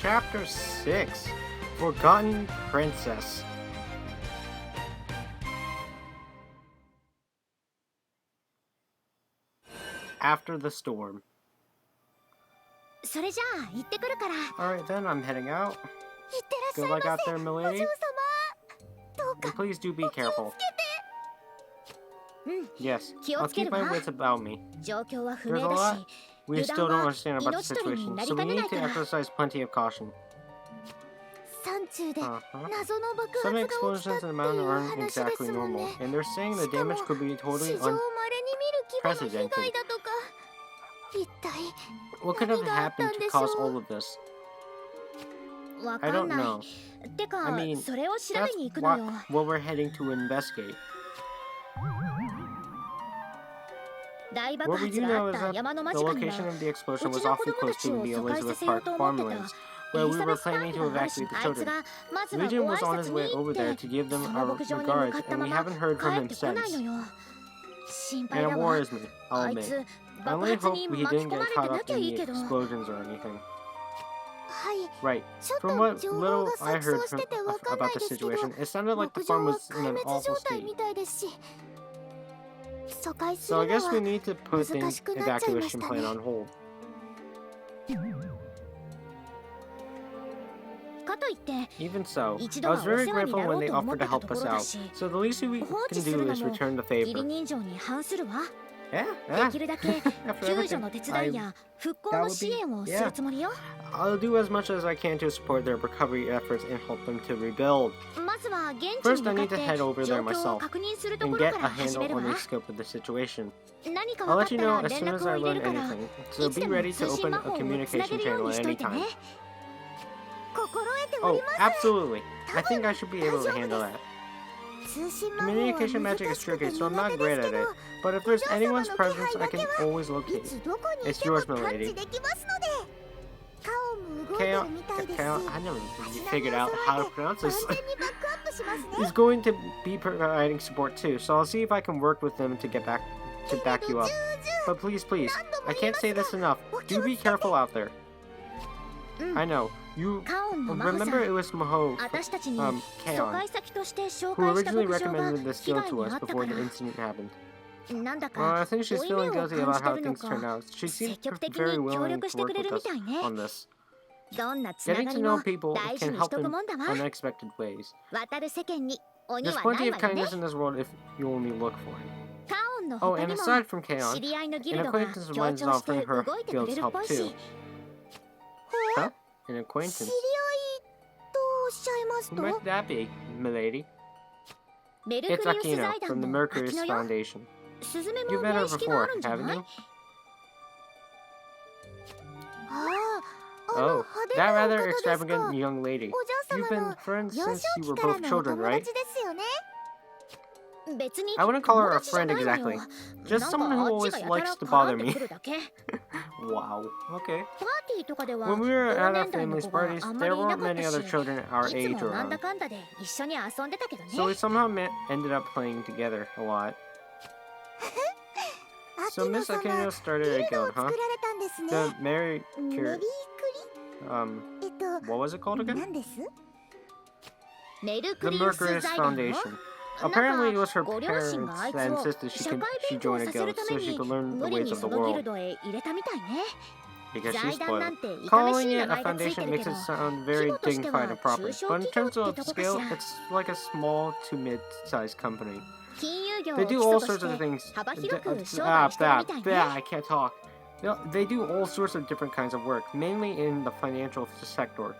Chapter 6, Forgotten Princess. After the storm. Alright then, I'm heading out. Good luck out there, milady. And please do be careful. Yes, I'll keep my wits about me. There's a lot we still don't understand about the situation, so we need to exercise plenty of caution. Some explosions in the mountain aren't exactly normal, and they're saying the damage could be totally unprecedented. What could have happened to cause all of this? I don't know. I mean, that's what we're heading to investigate. What we do know is that the location of the explosion was awfully close to the Elizabeth Park farmlands, where we were planning to evacuate the children. Legion was on his way over there to give them our regards, and we haven't heard from him since. And it worries me, I'll admit. I only hope we didn't get caught up in the explosions or anything. Right. From what little I heard about the situation, it sounded like the farm was in an awful state. So I guess we need to put the evacuation plan on hold. Even so, I was very grateful when they offered to help us out, so the least we can do is return the favor. Yeah. After everything, I'll do as much as I can to support their recovery efforts and help them to rebuild. First, I need to head over there myself and get a handle on the scope of the situation. I'll let you know as soon as I learn anything, so be ready to open a communication channel at any time. Oh, absolutely. I think I should be able to handle that. Communication magic is tricky, so I'm not great at it. But if there's anyone's presence, I can always locate. It's yours, milady. I never figured out how to pronounce this. He's going to be providing support too, so I'll see if I can work with them to back you up. But please, I can't say this enough. Do be careful out there. I know. You remember it was Maho, Kaon, who originally recommended this skill to us before the incident happened. I think she's feeling guilty about how things turned out. She seems very willing to work with us on this. Getting to know people can help in unexpected ways. There's plenty of kindness in this world if you only look for it. Oh, and aside from Kaon, an acquaintance of mine is offering her guild's help too. Huh? An acquaintance? Who might that be, milady? It's Akino, from the Mercury's Foundation. You've met her before, haven't you? Oh, that rather extravagant young lady. You've been friends since you were both children, right? I wouldn't call her a friend exactly. Just someone who always likes to bother me. Wow, okay. When we were at our family's parties, there weren't many other children our age around. So we somehow ended up playing together a lot. So Miss Akino started a guild, huh? The what was it called again? The Mercury's Foundation. Apparently it was her parents that insisted she join a guild so she could learn the ways of the world. Because she's spoiled. Calling it a foundation makes it sound very dignified and proper, but in terms of scale, it's like a small to mid-sized company. They do all sorts of things. I can't talk. They do all sorts of different kinds of work, mainly in the financial sector.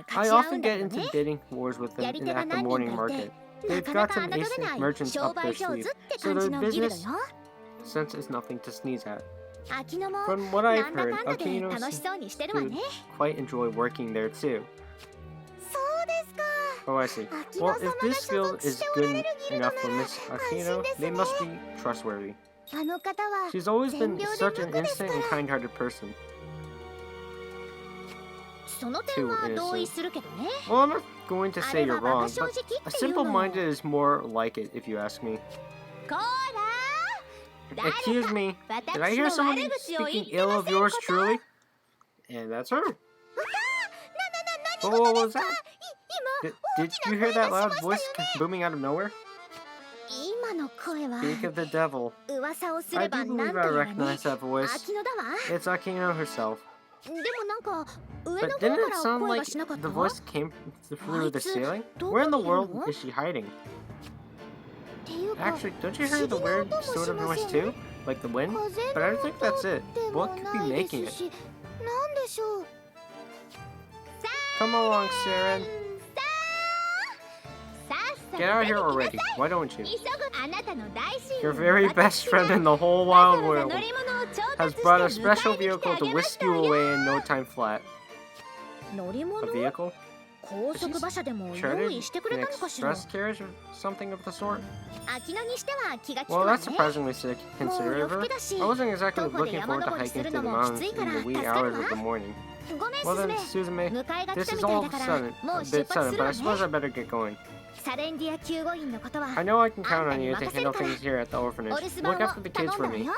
I often get into bidding wars with them at the morning market. They've got some ancient merchants up their sleeve, so their business sense is nothing to sneeze at. From what I've heard, Akino seems to quite enjoy working there too. Oh, I see. Well, if this field is good enough for Miss Akino, they must be trustworthy. She's always been such an innocent and kind-hearted person. Too innocent. Well, I'm not going to say you're wrong, but a simple-minded is more like it, if you ask me. Excuse me, did I hear somebody speaking ill of yours truly? And that's her. Oh, what was that? Did you hear that loud voice booming out of nowhere? Speak of the devil. I do believe I recognize that voice. It's Akino herself. But didn't it sound like the voice came through the ceiling? Where in the world is she hiding? Actually, don't you hear the weird sort of noise too? Like the wind? But I don't think that's it. What could be making it? Come along, Saren. Get out of here already, why don't you? Your very best friend in the whole wild world has brought a special vehicle to whisk you away in no time flat. A vehicle? Is she chartered an express carriage or something of the sort? Well, that's surprisingly considerate of her. I wasn't exactly looking forward to hiking through the mountains in the wee hours of the morning. Well then, Suzume, this is all a bit sudden, but I suppose I better get going. I know I can count on you to handle things here at the orphanage. Look after the kids for me.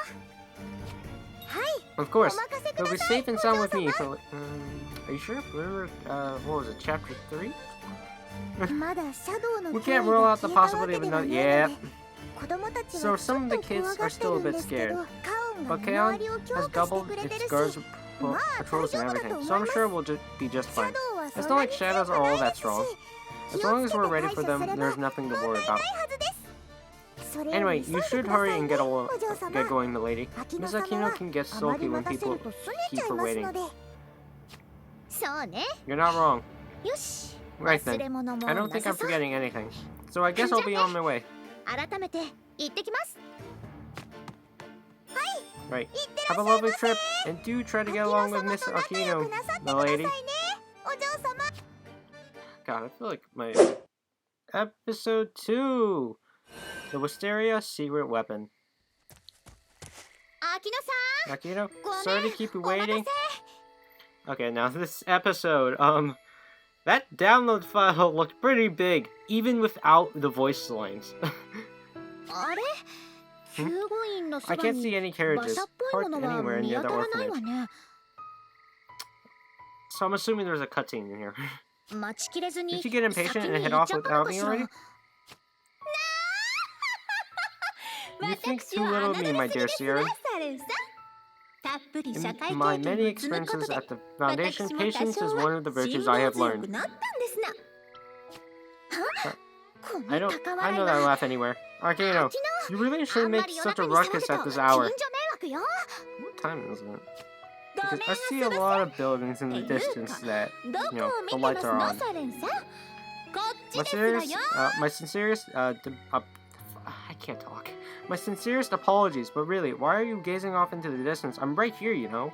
Of course, they'll be safe and sound with me for... are you sure? We're, what was it, chapter 3? We can't rule out the possibility of another... Yeah. So some of the kids are still a bit scared. But Kaon has doubled its guards, patrols and everything, so I'm sure we'll be just fine. It's not like shadows are all that strong. As long as we're ready for them, there's nothing to worry about. Anyway, you should hurry and get going, milady. Miss Akino can get sulky when people keep her waiting. You're not wrong. Right then, I don't think I'm forgetting anything. So I guess I'll be on my way. Right. Have a lovely trip, and do try to get along with Miss Akino, milady. God, I feel like my... Episode 2! The Wisteria Secret Weapon. Akino, sorry to keep you waiting. Okay, now this episode, that download file looked pretty big, even without the voice lines. I can't see any carriages parked anywhere near the orphanage. So I'm assuming there's a cutscene in here. Did you get impatient and head off without me already? You think too little of me, my dear Sierra. In my many experiences at the Foundation, patience is one of the virtues I have learned. I know that laugh anywhere. Akino, you really shouldn't make such a ruckus at this hour. What time is it? Because I see a lot of buildings in the distance that, the lights are on. My sincerest, I can't talk. My sincerest apologies, but really, why are you gazing off into the distance? I'm right here, you know.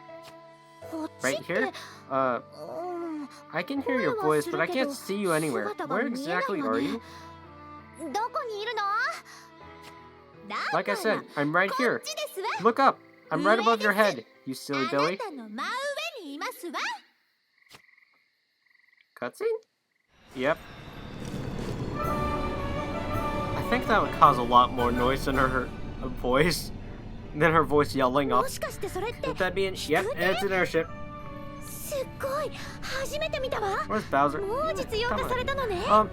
Right here? I can hear your voice, but I can't see you anywhere. Where exactly are you? Like I said, I'm right here. Look up! I'm right above your head, you silly Billy. Cutscene? Yep. I think that would cause a lot more noise than her voice. Than her voice yelling up. Would that be an... Yep, and it's an airship. Where's Bowser? Come on.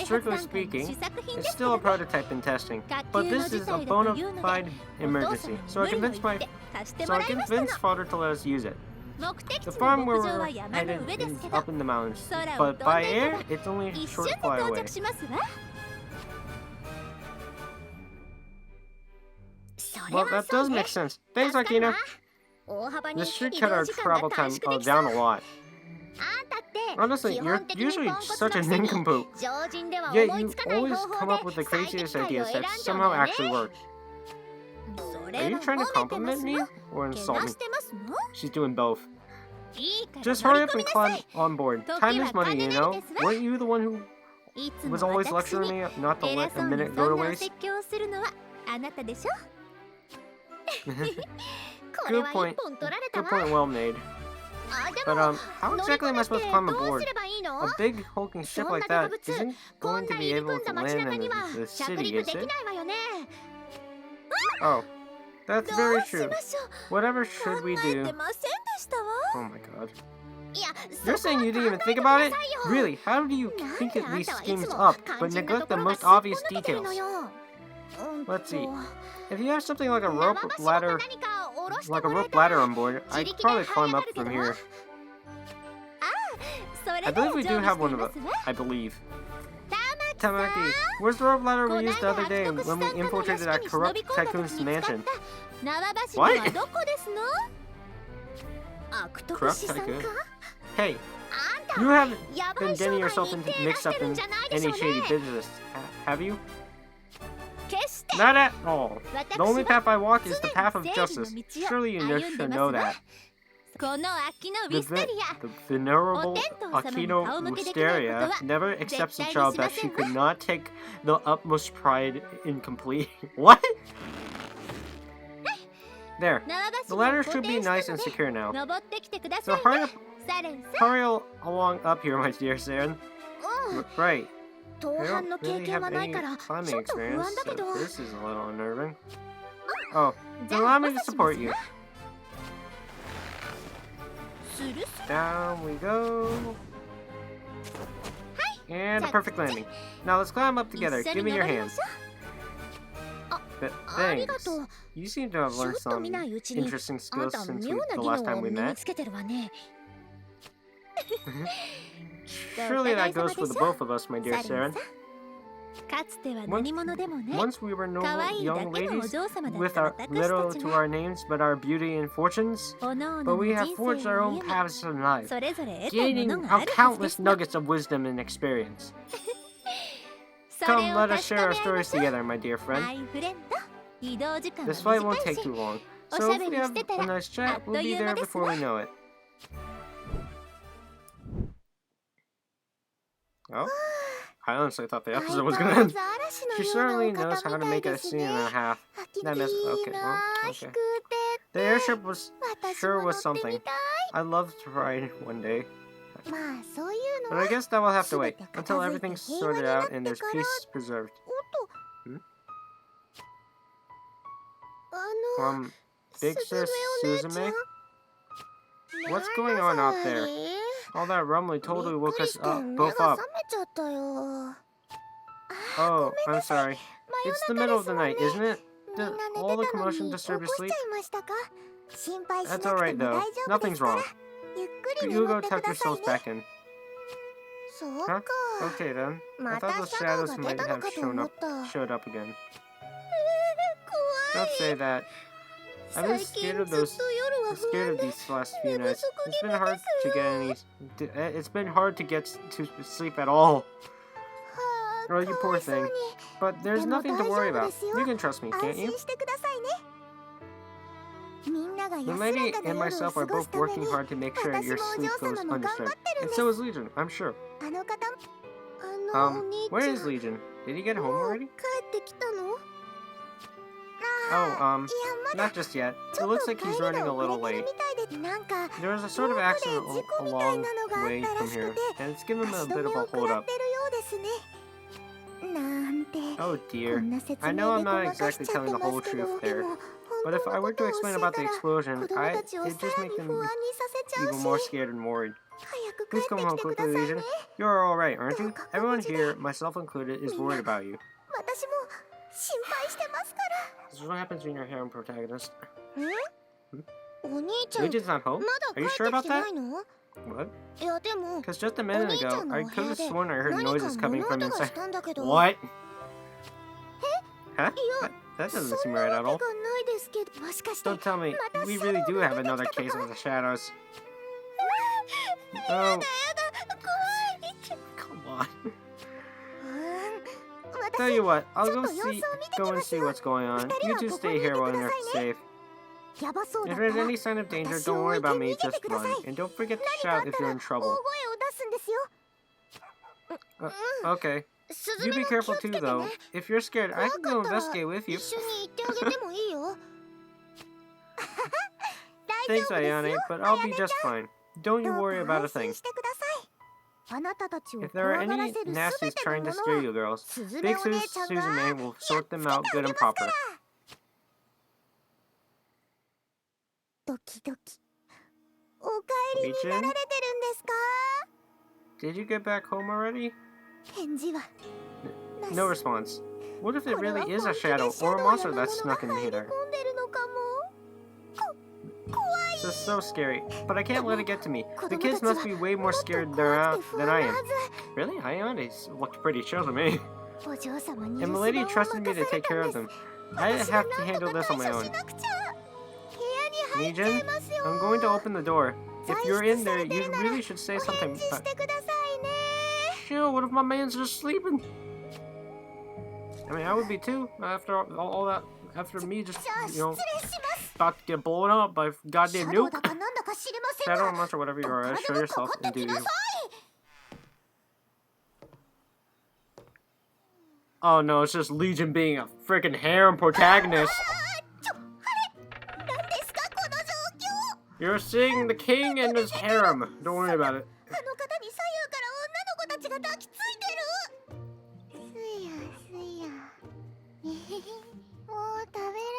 Strictly speaking, it's still a prototype in testing, but this is a bona fide emergency, so I convinced Father to let us use it. The farm where we're headed is up in the mountains, but by air, it's only a short fly away. Well, that does make sense. Thanks, Akino. This should cut our travel time down a lot. Honestly, you're usually such a nincompoop. Yet you always come up with the craziest ideas that somehow actually work. Are you trying to compliment me or insult me? She's doing both. Just hurry up and climb on board. Time is money, you know? Weren't you the one who was always lecturing me not to let a minute go to waste? Good point. Good point well made. But, how exactly am I supposed to climb aboard? A big hulking ship like that isn't going to be able to land in the city, is it? Oh, that's very true. Whatever should we do? Oh my god. You're saying you didn't even think about it? Really, how do you think of these schemes up, but neglect the most obvious details? Let's see. If you have something like a rope ladder on board, I could probably climb up from here. I believe we do have one of them. I believe. Tamaki, where's the rope ladder we used the other day when we infiltrated that corrupt tycoon's mansion? What? Corrupt tycoon? Hey, you haven't been getting yourself mixed up in any shady business, have you? Not at all. The only path I walk is the path of justice. Surely you should know that. The venerable Akino Wisteria never accepts a job that she could not take the utmost pride in completing. What? There. The ladder should be nice and secure now. So hurry along up here, my dear Saren. Right. I don't really have any climbing experience, so this is a little unnerving. Oh, then allow me to support you. Down we go. And a perfect landing. Now let's climb up together. Give me your hand. Thanks. You seem to have learned some interesting skills since the last time we met. Surely that goes for the both of us, my dear Saren. Once we were normal young ladies with little to our names but our beauty and fortunes, but we have forged our own paths in life, gaining our countless nuggets of wisdom and experience. Come, let us share our stories together, my dear friend. This flight won't take too long, so if we have a nice chat, we'll be there before we know it. Oh? I honestly thought the episode was gonna end. She certainly knows how to make a scene and a half. That is okay. Well, okay. The airship was something. I'd love to ride it one day. But I guess that will have to wait until everything's sorted out and there's peace preserved. Big Sis Suzume? What's going on out there? All that rumbling totally woke us both up. Oh, I'm sorry. It's the middle of the night, isn't it? Did all the commotion disturb your sleep? That's alright though. Nothing's wrong. You go tuck yourselves back in. Huh? Okay then. I thought the shadows might have showed up again. Don't say that. I've been scared of these last few nights. It's been hard to get to sleep at all. Oh, you poor thing. But there's nothing to worry about. You can trust me, can't you? The lady and myself are both working hard to make sure your sleep goes undisturbed. And so is Legion, I'm sure. Where is Legion? Did he get home already? Oh, not just yet. It looks like he's running a little late. There was a sort of accident a long way from here, and it's given him a bit of a hold-up. Oh dear. I know I'm not exactly telling the whole truth there, but if I were to explain about the explosion, it'd just make them even more scared and worried. Please come home quickly, Legion. You're alright, aren't you? Everyone here, myself included, is worried about you. This is what happens when you're a harem protagonist. Legion's not home? Are you sure about that? What? Because just a minute ago, I could have sworn I heard noises coming from inside. What? Huh? That doesn't seem right at all. Don't tell me, we really do have another case of the shadows. Oh. Come on. Tell you what, I'll go and see what's going on. You two stay here while you're safe. If there's any sign of danger, don't worry about me, just run. And don't forget to shout if you're in trouble. Okay. You be careful too, though. If you're scared, I can go investigate with you. Thanks, Ayane, but I'll be just fine. Don't you worry about a thing. If there are any nasties trying to scare you girls, Big Suzume will sort them out good and proper. Legion? Did you get back home already? No response. What if it really is a shadow or a monster that snuck in here? This is so scary, but I can't let it get to me. The kids must be way more scared than I am. Really? They looked pretty chill to me. And Milady trusted me to take care of them. I have to handle this on my own. Legion, I'm going to open the door. If you're in there, you really should say something. Chill, what if my man's just sleeping? I mean, I would be too, after all that, after me just, about to get blown up by goddamn nuke. Shadow or monster, whatever you are, show yourself and do you. Oh no, it's just Legion being a freaking harem protagonist. You're seeing the king and his harem. Don't worry about it.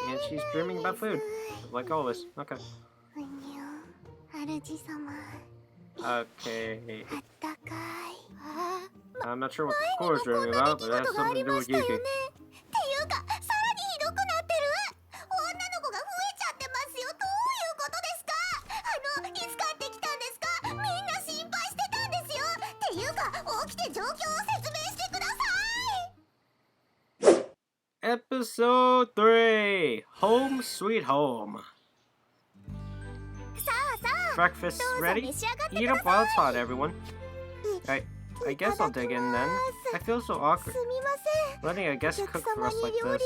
And she's dreaming about food. Like always. Okay. Okay. I'm not sure what Kokora's dreaming about, but it has something to do with Yuki. Episode 3, Home Sweet Home. Breakfast's ready? Eat up while it's hot, everyone. I guess I'll dig in then. I feel so awkward. Letting a guest cook for us like this.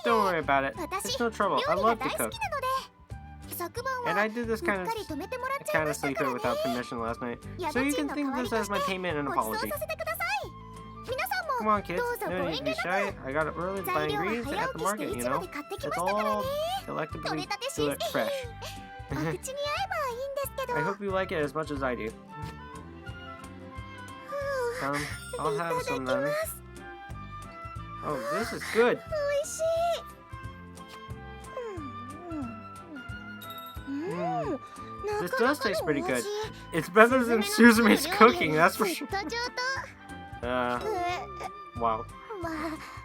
Don't worry about it. It's no trouble. I love to cook. And I did this kind of sleeper without permission last night. So you can think of this as my payment and apology. Come on, kids. No need to be shy. I got up early to buy ingredients at the market, you know. It's all delectably fresh. I hope you like it as much as I do. I'll have some then. Oh, this is good. This does taste pretty good. It's better than Suzume's cooking, that's for sure. Wow.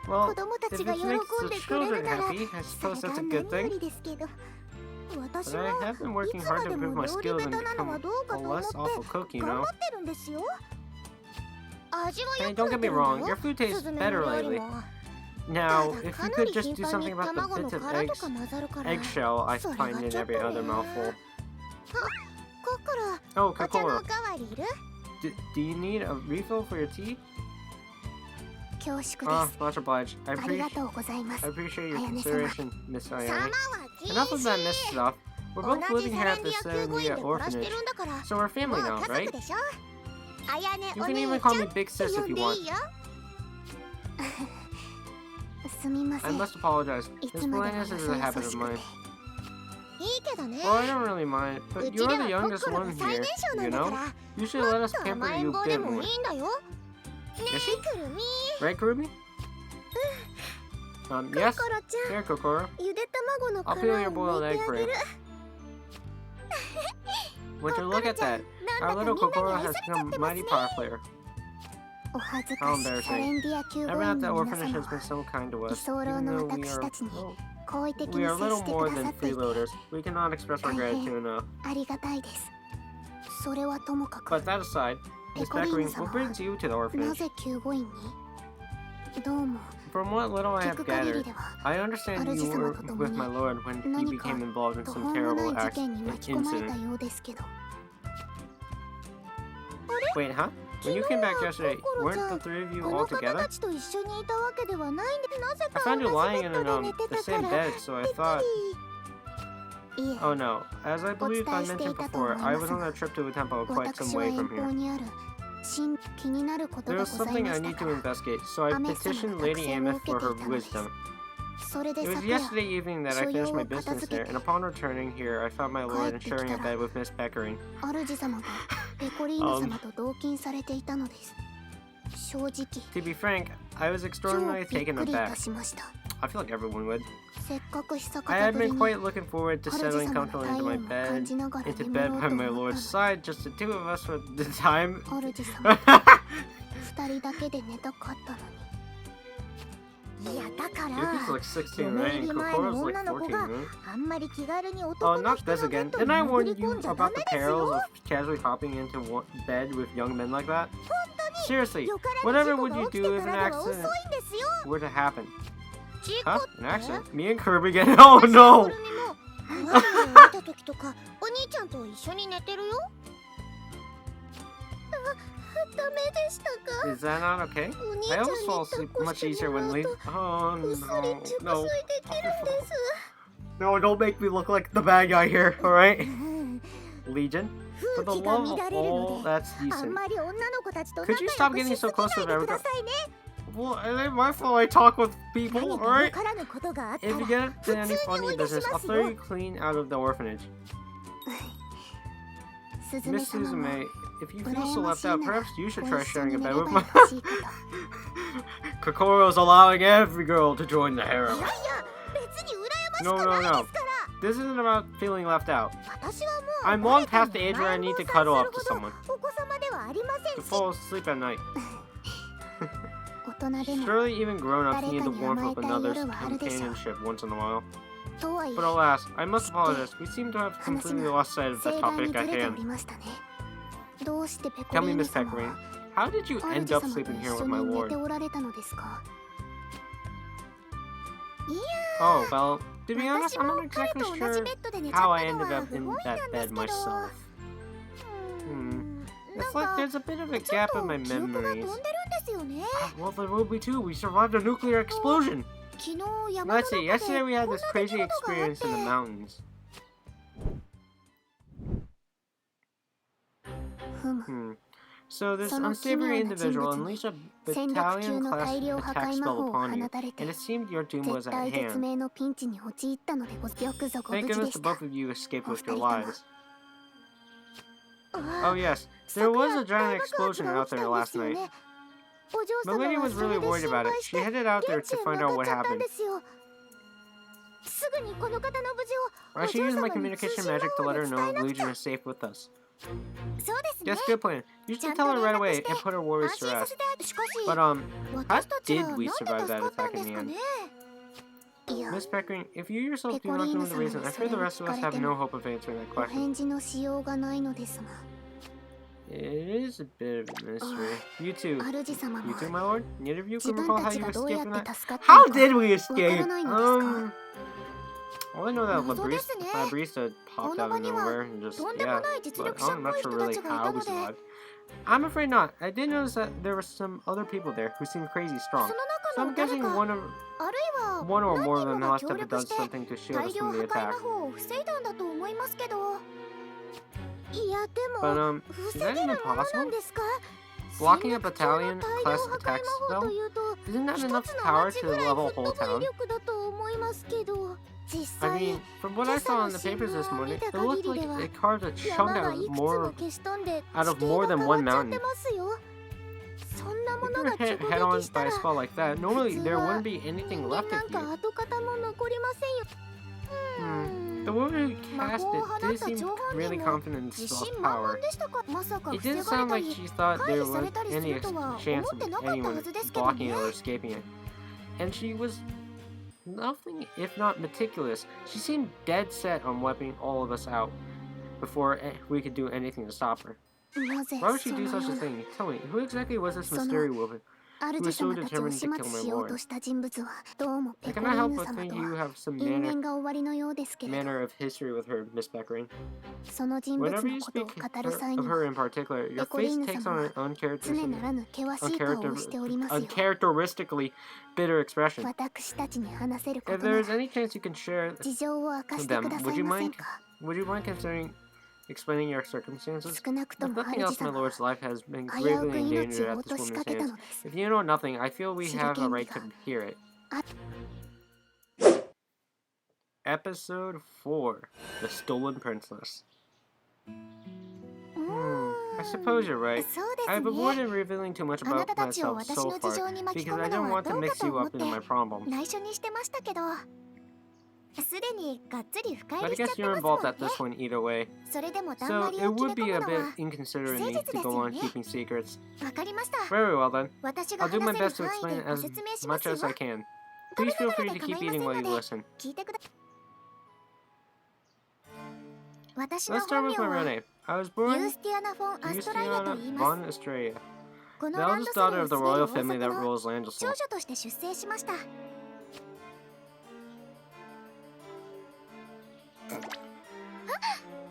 Well, if it makes the children happy, I suppose that's a good thing. But I have been working hard to improve my skills and become a less awful cook, you know. Hey, don't get me wrong, your food tastes better lately. Now, if you could just do something about the bits of eggshell I find in every other mouthful. Oh, Kokoro. Do you need a refill for your tea? Oh, much obliged. I appreciate your consideration, Miss Ayane. Enough of that Miss stuff. We're both living here at the Serenria orphanage, so we're family now, right? You can even call me Big Sis if you want. I must apologize. This politeness is a habit of mine. Well, I don't really mind, but you're the youngest one here, you know? You should let us pamper you a bit more. Is she? Right, Kurumi? Yes? Here, Kokoro. I'll peel your boiled egg for you. Would you look at that? Our little Kokoro has become a mighty power player. How embarrassing. Everyone at the orphanage has been so kind to us, even though we are little more than freeloaders. We cannot express our gratitude enough. But that aside, Miss Beckering, what brings you to the orphanage? From what little I have gathered, I understand you were with my lord when he became involved in some terrible incident. Wait, huh? When you came back yesterday, weren't the three of you all together? I found you lying in the same bed, so I thought... Oh no, as I believe I mentioned before, I was on a trip to a temple quite some way from here. There was something I need to investigate, so I petitioned Lady Ameth for her wisdom. It was yesterday evening that I finished my business there, and upon returning here, I found my lord and sharing a bed with Miss Peckering. To be frank, I was extraordinarily taken aback. I feel like everyone would. I had been quite looking forward to settling comfortably into bed by my lord's side, just the two of us for the time. Yuki's like 16, right? And Kokoro's like 14, right? Oh, not this again. Didn't I warn you about the perils of casually hopping into bed with young men like that? Seriously, whatever would you do if an accident were to happen? Huh? An accident? Me and Kirby get it? Oh no! Is that not okay? I always fall asleep much easier when leaving. Oh no. No, don't make me look like the bad guy here, alright? Legion? For the love of all that's decent. Could you stop getting so close with everyone? Well, it ain't my fault I talk with people, alright? If you get into any funny business, I'll throw you clean out of the orphanage. Miss Suzume, if you feel so left out, perhaps you should try sharing a bed with my... Kokoro's allowing every girl to join the harem. No. This isn't about feeling left out. I'm long past the age where I need to cuddle up to someone. To fall asleep at night. Surely even grown-ups need the warmth of another's companionship once in a while. But alas, I must apologize. We seem to have completely lost sight of the topic at hand. Tell me, Miss Peckering, how did you end up sleeping here with my lord? Oh, well, to be honest, I'm not exactly sure how I ended up in that bed myself. It's like there's a bit of a gap in my memories. Well, there will be too. We survived a nuclear explosion. Let's see, yesterday we had this crazy experience in the mountains. So this unsavory individual unleashed a battalion-class attack spell upon you, and it seemed your doom was at hand. Thank goodness the both of you escaped with your lives. Oh yes, there was a giant explosion out there last night. Milady was really worried about it. She headed out there to find out what happened. I should use my communication magic to let her know Legion is safe with us. Yes, good plan. You should tell her right away and put her worries to rest. But how did we survive that attack in the end? Miss Peckering, if you yourself do not know the reason, I'm sure the rest of us have no hope of answering that question. It is a bit of a mystery. You too, my lord? Neither of you can recall how you escaped from that? How did we escape? All I know that Labrista popped out of nowhere and just, yeah, but I'm not sure really how we survived. I'm afraid not. I did notice that there were some other people there who seemed crazy strong. So I'm guessing one or more of them must have done something to shield us from the attack. But, is that even possible? Blocking a battalion-class attack spell? Isn't that enough power to level a whole town? I mean, from what I saw in the papers this morning, it looked like they carved a chunk out of more than one mountain. If you were hit head-on by a spell like that, normally there wouldn't be anything left of you. The woman who cast it did seem really confident in the spell's power. It didn't sound like she thought there was any chance of anyone blocking it or escaping it. And she was nothing if not meticulous. She seemed dead set on wiping all of us out before we could do anything to stop her. Why would she do such a thing? Tell me, who exactly was this mysterious woman who was so determined to kill my lord? I cannot help but think you have some manner of history with her, Miss Peckering. Whenever you speak of her in particular, your face takes on an uncharacteristically bitter expression. If there is any chance you can share them, would you mind considering explaining your circumstances? If nothing else, my lord's life has been gravely endangered at this woman's hands. If you know nothing, I feel we have a right to hear it. Episode 4, The Stolen Princess. I suppose you're right. I've avoided revealing too much about myself so far because I don't want to mix you up in my problems. But I guess you're involved at this one either way. So it would be a bit inconsiderate of me to go on keeping secrets. Very well then. I'll do my best to explain it as much as I can. Please feel free to keep eating while you listen. Let's start with my real name. I was born Justiana von Estrella, the eldest daughter of the royal family that rules Landisol.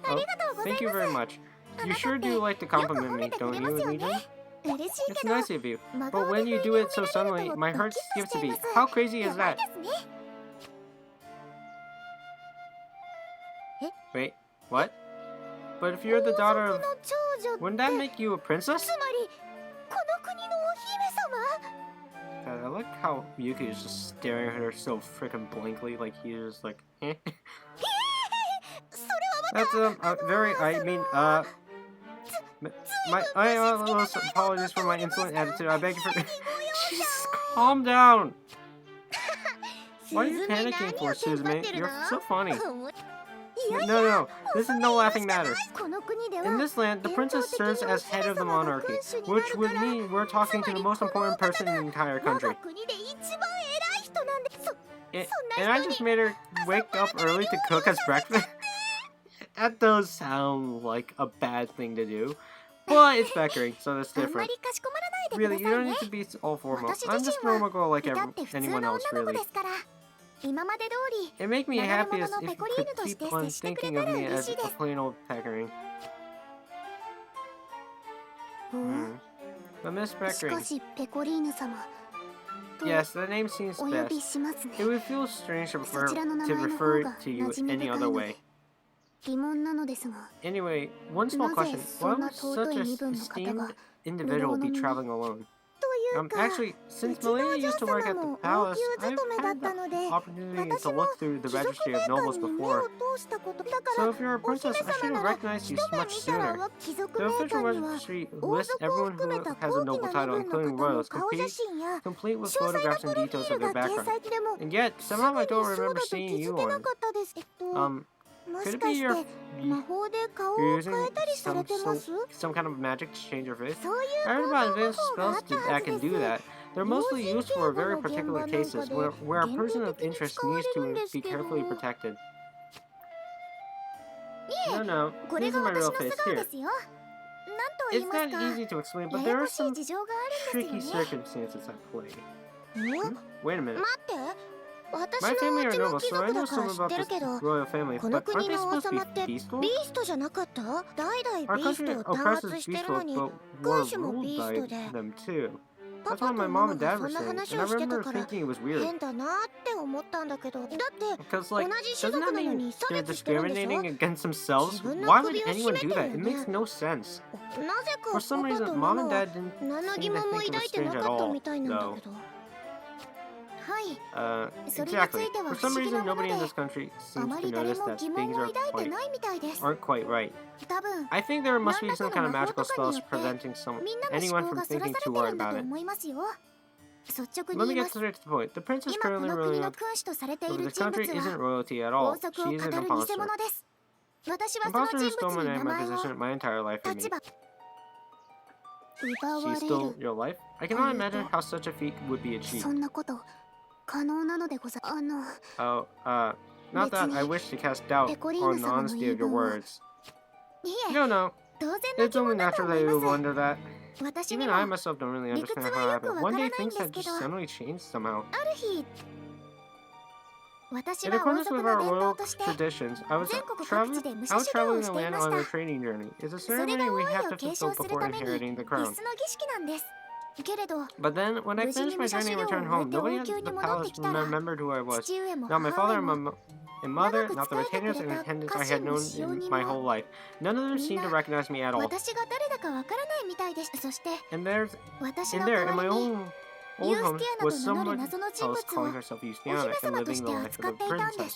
Oh, thank you very much. You sure do like to compliment me, don't you, Legion? It's nice of you, but when you do it so suddenly, my heart skips a beat. How crazy is that? Wait, what? But if you're the daughter of... Wouldn't that make you a princess? God, I like how Yuki is just staring at her so freaking blankly, like he's just like, eh. That's, I apologize for my insolent attitude. I beg you for... Just calm down! What are you panicking for, Suzume? You're so funny. No, this is no laughing matter. In this land, the princess serves as head of the monarchy, which would mean we're talking to the most important person in the entire country. And I just made her wake up early to cook us breakfast? That does sound like a bad thing to do, but it's Beckering, so that's different. Really, you don't need to be all formal. I'm just a normal girl like anyone else, really. It makes me happiest if you could keep on thinking of me as a plain old Beckering. But Miss Beckering... Yes, that name seems best. It would feel strange to refer to you any other way. Anyway, one small question. Why would such an esteemed individual be traveling alone? Actually, since Melania used to work at the palace, I've had the opportunity to look through the registry of nobles before. So if you're a princess, I should have recognized you much sooner. The official registry lists everyone who has a noble title, including royals, complete with photographs and details of their background. And yet, somehow I don't remember seeing you on it. Could it be you're using some kind of magic to change your face? I heard about advanced spells that can do that. They're mostly used for very particular cases where a person of interest needs to be carefully protected. No, these are my real face here. It's not easy to explain, but there are some tricky circumstances at play. Wait a minute. My family are noble, so I know some about this royal family, but aren't they supposed to be peaceful? Our country oppresses peaceful, but we're ruled by them too. That's what my mom and dad were saying, and I remember thinking it was weird. Because, like, doesn't that mean they're discriminating against themselves? Why would anyone do that? It makes no sense. For some reason, mom and dad didn't seem to think it was strange at all, though. Exactly. For some reason, nobody in this country seems to notice that things aren't quite right. I think there must be some kind of magical spells preventing anyone from thinking too hard about it. Let me get straight to the point. The princess currently ruling over this country isn't royalty at all. She is an imposter. Imposter who stole my name, my position, my entire life from me. She stole your life? I cannot imagine how such a feat would be achieved. Oh, not that I wish to cast doubt on the honesty of your words. No. It's only natural that you would wonder that. Even I myself don't really understand how it happened. One day things had just suddenly changed somehow. In accordance with our royal traditions, I was traveling the land on a training journey. It's a ceremony we have to fulfill before inheriting the crown. But then, when I finished my journey and returned home, nobody at the palace remembered who I was. Not my father and mother, not the retainers and attendants I had known in my whole life. None of them seemed to recognize me at all. And there, in my own old home, was someone else calling herself Justiana and living the life of a princess.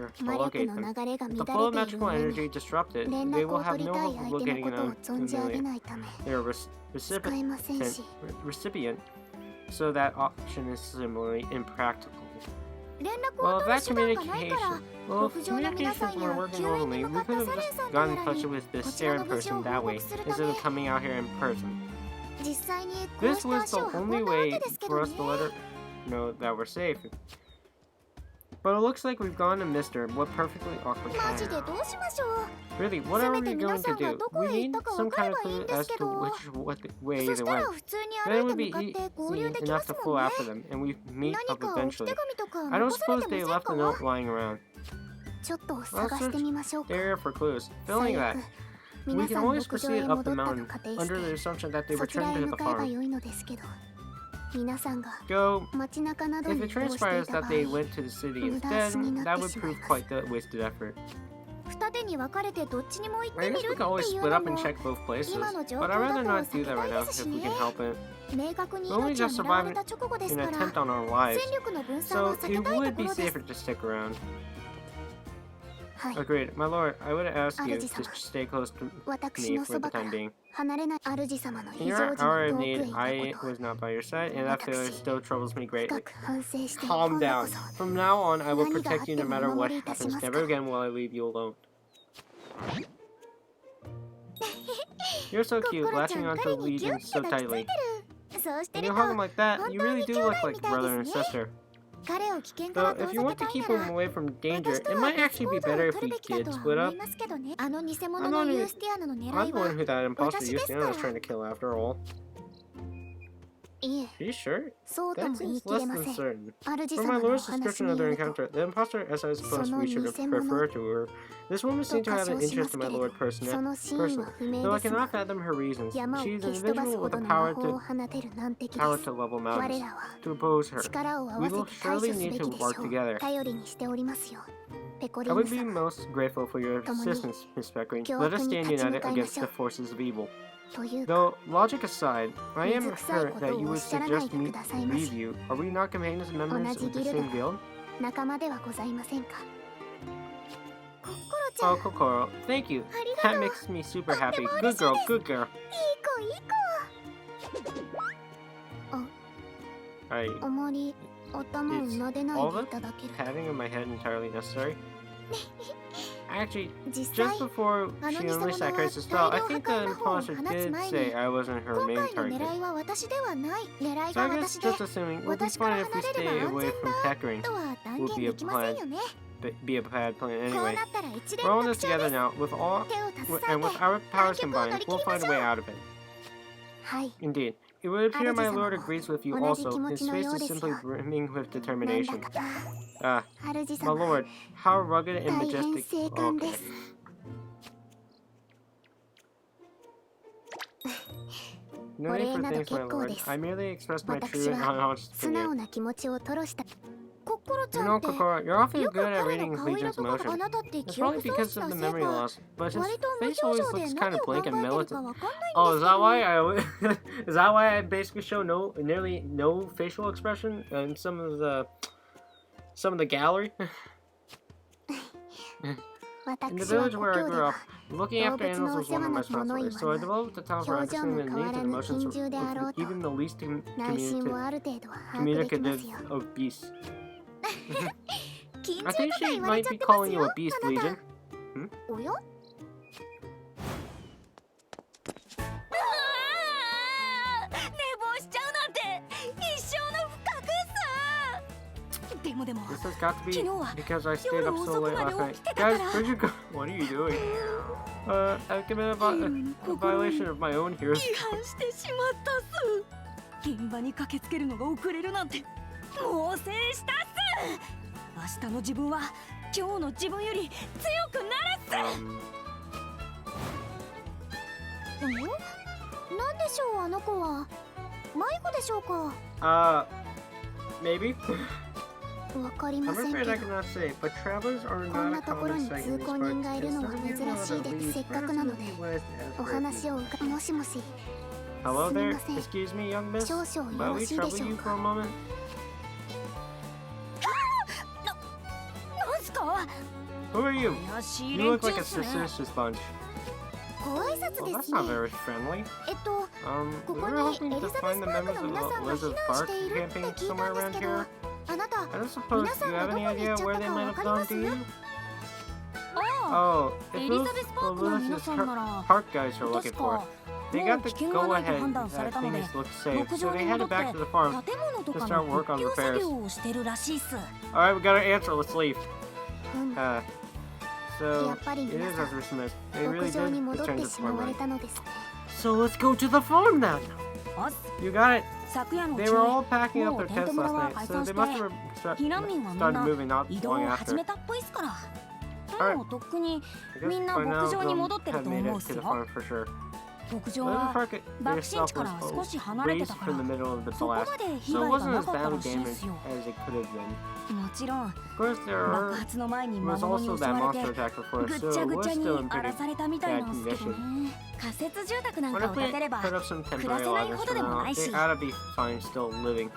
harder to 魔力 locate の them. 流れが With the 乱 flow of れている magical 上 energy に disrupted, 連 they 絡 will を have 取り no たい hope of 相手 locating のことを them 存じ上げないため their 使えませんし recipient, so that option is similarly impractical. 連絡 Well, を if 取る that 手段がないから communication, well, if 牧場の皆さ communications んや were working 救援 normally, に we 向かっ could た have サレン just さんと gotten や in ら touch に with this こちら Saren の無事 person を that 報 way 告するた instead め of coming out here in person. 実際にこう This した was 足を the 運ん only だわ way けですけ for ど us ね to let her know that we're safe. But it looks like we've gone and missed her. What perfectly awkward マジ time. でどうしましょう Really, what are we せめて going 皆 to さんが do? どこ We へ行っ need たか some 分か kind れ of ばいいん clue です as け to ど what way そ they したら went. 普通に Then it 歩い would て be 向かって合流 easy できま enough す to も pull んね after them, and we meet 何 up か置き eventually. 手紙とか I don't 残され suppose てま they せん left a か note lying around. ちょっと探してみましょう The か area for clues. Failing 最 that, 悪 we 皆 can さん always 牧場 proceed へ up 戻 the ったと mountain 仮定 under the し assumption that they てそちら returned へ to 向 the かえば farm. 良いのですけど Go. If it transpires that they went to the city instead, that would prove quite the wasted effort. I guess we can always split up and check both places, but I'd rather not do that right now if we can help it. We only just survived an attempt on our lives, so it would be safer to stick around. Agreed. My lord, I would ask you to stay close to me for the time being. In your hour of need, I was not by your side, and that failure still troubles me greatly. Calm down. From now on, I will protect you no matter what happens. Never again will I leave you alone. You're so cute, latching onto Legion so tightly. When you hug him like that, you really do look like brother and sister. Though, if you want to keep him away from danger, it might actually be better if we did split up. I'm the one who that imposter Yustiana was trying to kill after all. Are you sure? That seems less than certain. From my lord's description of their encounter, the imposter, as I suppose we should have preferred to her, this woman seemed to have an interest in my lord personally, though I cannot fathom her reasons. She is an individual with the power to level mountains. To oppose her, we will surely need to work together. I would be most grateful for your assistance, Miss Beckering. Let us stand united against the forces of evil. Though, logic aside, I am hurt that you would suggest me leave you. Are we not companions and members of the same guild? Oh, Kokoro, thank you. That makes me super happy. Good girl, good girl. Is all the patting of my head entirely necessary? Actually, just before she only sacrificed the spell, I think the imposter did say I wasn't her main target. So I guess just assuming we'll be fine if we stay away from Peckering would be a bad plan anyway. We're all in this together now, with our powers combined, we'll find a way out of it. Indeed. It would appear my lord agrees with you also. His face is simply brimming with determination. My lord, how rugged and majestic. Okay. No need for thanks, my lord. I merely expressed my true and honest opinion. You know, Kokoro, you're awfully good at reading Legion's emotions. It's probably because of the memory loss, but his face always looks kind of blank and militant. Oh, is that why I basically show nearly no facial expression in some of the gallery? In the village where I grew up, looking after animals was one of my responsibilities, so I developed a talent for understanding the needs and emotions of even the least communicative of beasts. I think she might be calling you a beast, Legion. Hmm? This has got to be because I stayed up so late last night. Guys, where'd you go? What are you doing? I've committed a violation of my own heroes. Maybe? I'm afraid I cannot say, but travelers are not a common sight in these parts. Hello there, excuse me, young miss. Might we trouble you for a moment? Who are you? You look like a suspicious bunch. Well, that's not very friendly. We were hoping to find the members of the Elizabeth Park camping somewhere around here. I don't suppose you have any idea where they might have gone, do you? Oh, if those Elizabeth Park guys are looking for, they got the go-ahead that things look safe, so they headed back to the farm to start work on repairs. Alright, we got our answer, let's leave. So, it is as we submit. They really did return to the farm, right? So let's go to the farm then! You got it! They were all packing up their tents last night, so they must have started moving not long after. Alright, I guess by now they'll have made it to the farm for sure. The park itself was raised from the middle of the blast, so it wasn't as badly damaged as it could have been. Of course, there was also that monster attack before, so it was still in pretty bad condition. What if we put up some temporary loggers for now? They ought to be fine still living.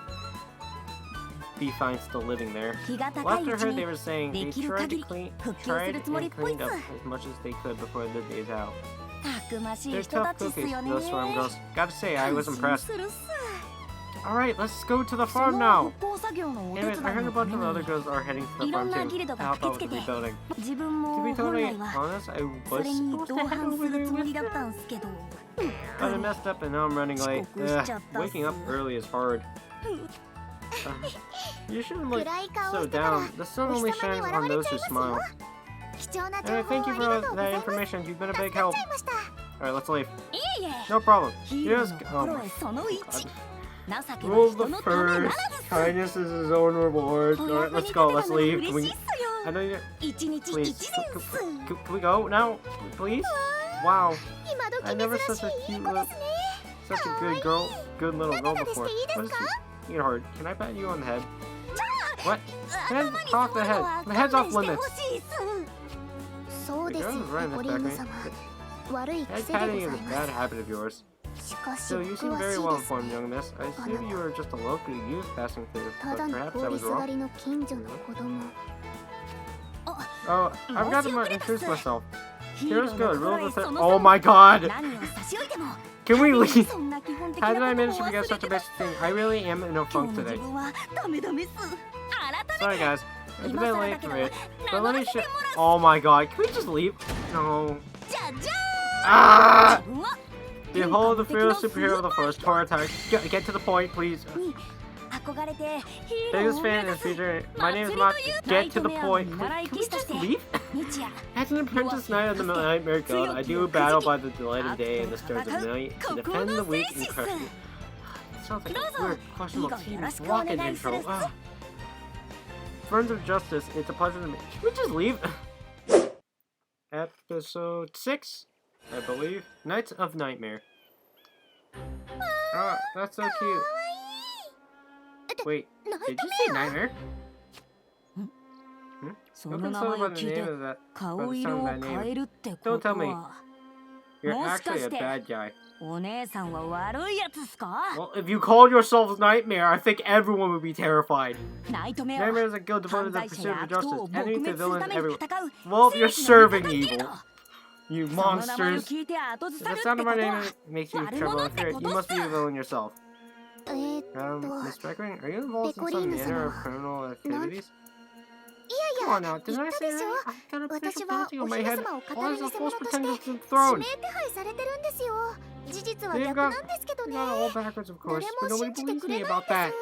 There. Well, after her, they were saying they tried and cleaned up as much as they could before the day's out. They're tough cookies, those farm girls. Gotta say, I was impressed. Alright, let's go to the farm now! Anyway, I heard a bunch of other girls are heading to the farm too, to help out with the rebuilding. To be totally honest, I was supposed to head over there with them. But I messed up and now I'm running late. Waking up early is hard. You shouldn't look so down. The sun only shines on those who smile. Thank you for that information. You've been a big help. Alright, let's leave. No problem. Here's... Oh my God. Rule the first. Kindness is his own reward. Alright, let's go. Let's leave. I know you... Please. Can we go now? Please? Wow. I never such a cute little... Such a good girl. Good little girl before. What is this? Sweetheart, can I pat you on the head? What? Head off the head. The head's off limits. The girl is right in this back, right? Head patting is a bad habit of yours. So you seem very well informed, young miss. I assume you were just a local youth passing through, but perhaps I was wrong. Oh, I've got to introduce myself. Here's good. Rule the third. Oh my God! Can we leave? How did I manage to forget such a basic thing? I really am in a funk today. Sorry guys, it's a bit late for it, but let me show. Oh my God, can we just leave? No. Ah! Behold the fearless superhero of the forest, Toratai. Get to the point, please. Biggest fan in the future. My name is Mark. Get to the point. Can we just leave? As an apprentice knight of the Nightmare Guild, I do battle by the delight of day and the stars of night to defend the weak and crush you. Sounds like a weird, questionable team rocket intro. Friends of Justice, it's a pleasure to meet. Can we just leave? Episode 6, I believe. Knights of Nightmare. Oh, that's so cute. Wait, did you say Nightmare? What can someone about the name of that? About the sound of that name? Don't tell me. You're actually a bad guy. Well, if you called yourself Nightmare, I think everyone would be terrified. Nightmare is a guild devoted to the pursuit of justice, enemy to villains everywhere. Well, you're serving evil. You monsters. If the sound of my name makes you tremble and fear, you must be a villain yourself. Miss Priconne, are you involved in some manner of criminal activities? Come on now, didn't I say that? I got a official bounty on my head. Why is a false pretender to the throne? They've got it all backwards, of course, but nobody believes me about that.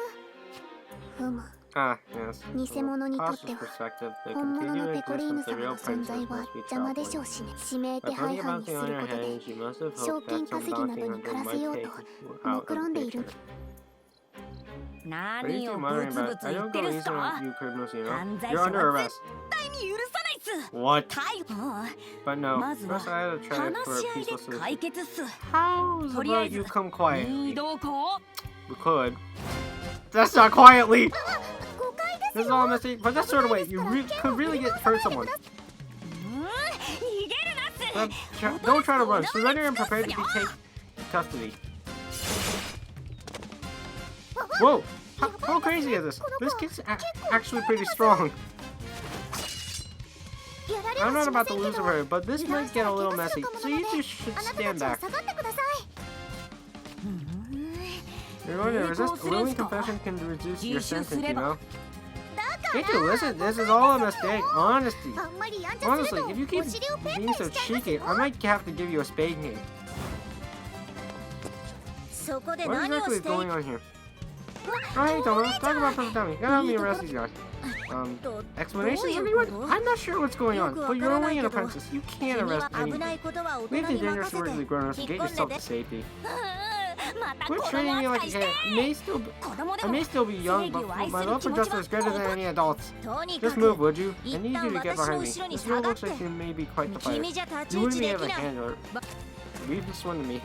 Ah, yes. From a cautious perspective, the continuing existence of the real princess must be troubling. By putting a bounty on your head, you must have hoped that some bounty hunter might take you out of the picture. What are you two muttering about? I don't go easy on you criminals, you know. You're under arrest. What? But no, first I had to try for a peaceful solution. How's about you come quietly? We could. That's not quietly! This is all a mistake, but that sort of way, you could really hurt someone. Don't try to run. Surrender and prepare to be taken custody. Whoa! How crazy is this? This kid's actually pretty strong. I'm not about to lose her, but this might get a little messy, so you two should stand back. You're going to resist. A willing confession can reduce your sentence, you know? Can't you listen? This is all a mistake. Honestly, if you keep being so cheeky, I might have to give you a spanking. What exactly is going on here? Alright, Tomo, talk about Perfect Timing. Gotta help me arrest these guys. Explanations, anyone? I'm not sure what's going on, but you're only an apprentice. You can't arrest anyone. Leave the dangerous work to the grown-ups and get yourself to safety. Quit treating me like a kid. I may still be young, but my love for justice is greater than any adults. Just move, would you? I need you to get behind me. This girl looks like she may be quite the fighter. You wouldn't be able to handle her. Leave this one to me.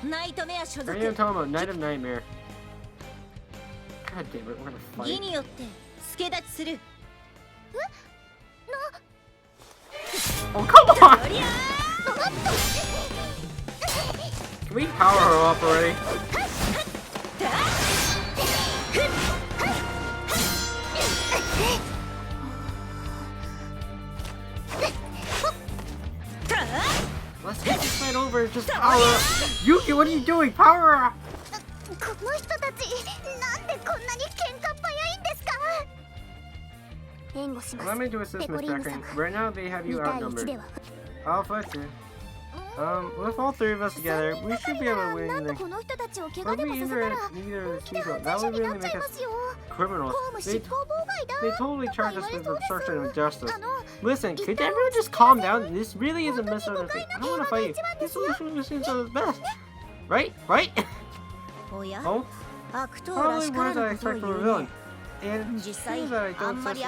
Priconne Tomo, Knight of Nightmare. God damn it, we're gonna fight. Oh, come on! Can we power her up already? Let's get this fight over. Just power up. Yuki, what are you doing? Power her up. この人たちなんでこんなに喧嘩っ早いんですか。援護します。 Let me do a system stacking. Right now they have you outnumbered. I'll fight you. With all three of us together, we should be able to win. But we neither of these people. That would really make us criminals. They totally charge us with obstruction of justice. Listen, could everyone just calm down? This really is a misunderstanding. I don't want to fight you. This solution seems the best. Right? Right? Oh? Probably words I expect from a villain. And it seems that I don't such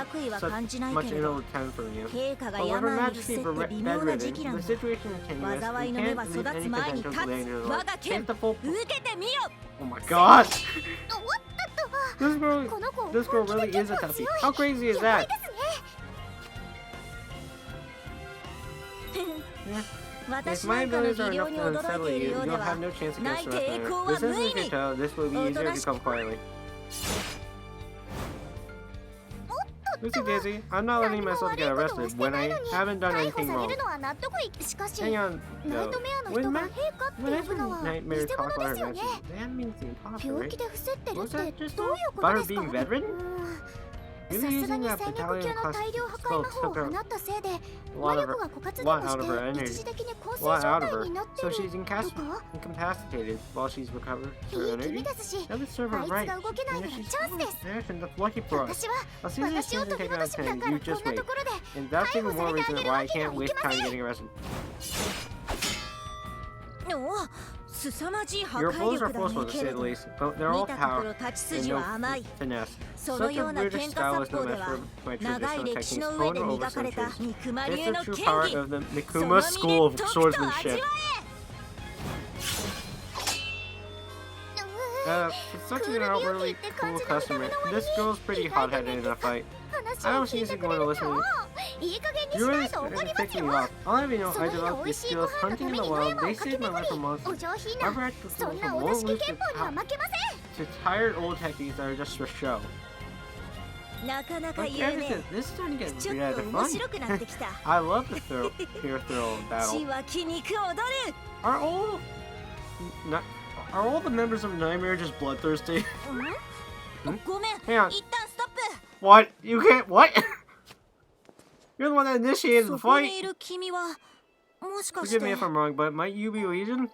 much ill intent from you. But with Her Majesty bedridden, the situation is tenuous. We can't leave any potential danger alone. Take the full... Oh my god! This girl really is a toughie. How crazy is that? Yeah. If my abilities are enough to unsettle you, you'll have no chance against the rest of them. This isn't futile. This will be easier to come quietly. Lucy Daisy, I'm not letting myself get arrested when I haven't done anything wrong. Hang on, though. Whenever Nightmare talk about her message, that means the imposter, right? Was that just about her being bedridden? Maybe using that battalion class spell took her a lot out of her energy. A lot out of her. So she's incapacitated while she's recovered her energy. That would serve her right. And if she's action, that's lucky for us. I'll see this season taken out of 10. You just wait. And that's even more reason why I can't waste time getting arrested. Your blows are forceful to say the least, but they're all power and no finesse. Such a brutish style is no match for my traditional techniques honed over centuries. It's the true power of the Mikuma school of swordsmanship. It's such an outwardly cool customer. This girl's pretty hot-headed in a fight. I don't see you going to listen to me. You're really picking me off. I'll have you know, I developed these skills hunting in the wild. They saved my life from monsters. My practical skills won't lose to tired old techies that are just for show. But yeah, this is starting to get rather fun. I love the pure thrill of battle. Are all the members of Nightmare just bloodthirsty? Hang on. What? You can't. What? You're the one that initiated the fight. Forgive me if I'm wrong, but might you be Legion?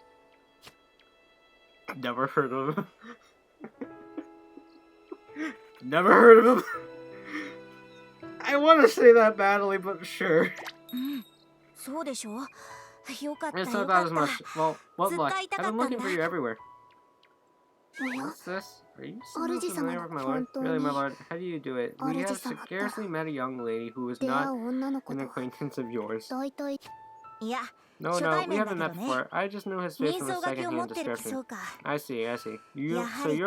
Never heard of him. Never heard of him. I want to say that badly, but sure. It's not that as much. Well, what luck? I've been looking for you everywhere. What's this? Are you so familiar with my lord? Really, my lord, how do you do it? We have scarcely met a young lady who is not an acquaintance of yours. No, we haven't met before. I just knew his face from a second-hand description. I see. So you're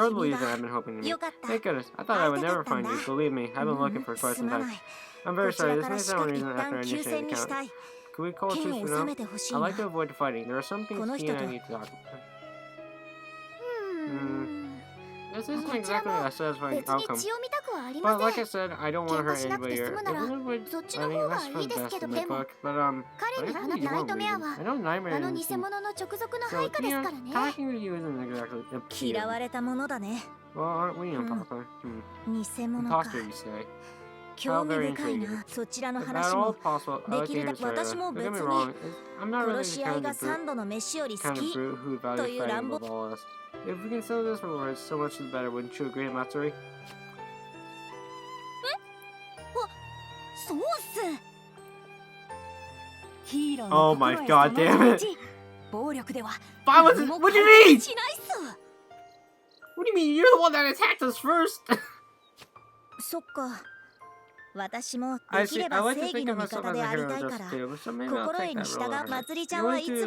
the Legion I've been hoping to meet. Thank goodness. I thought I would never find you. Believe me, I've been looking for quite some time. I'm very sorry. This may sound reason after I initiate the count. Can we call a truce for now? I'd like to avoid the fighting. There are some things he and I need to talk about. This isn't exactly a satisfying outcome. But like I said, I don't want to hurt anybody here. That's for the best in my book. But I know Nightmare is so, talking to you isn't exactly appealing. Well, aren't we imposter? Imposter, you say? How very intriguing. If at all possible, I like to hear his story. Don't get me wrong, I'm not really the kind of brute who values fighting above all else. If we can settle this for words, so much the better, wouldn't you agree, Matsuri? Oh my god damn it! What do you mean? What do you mean? You're the one that attacked us first! I see. I like to think of myself as a hero just too, so maybe I'll take that role. You always do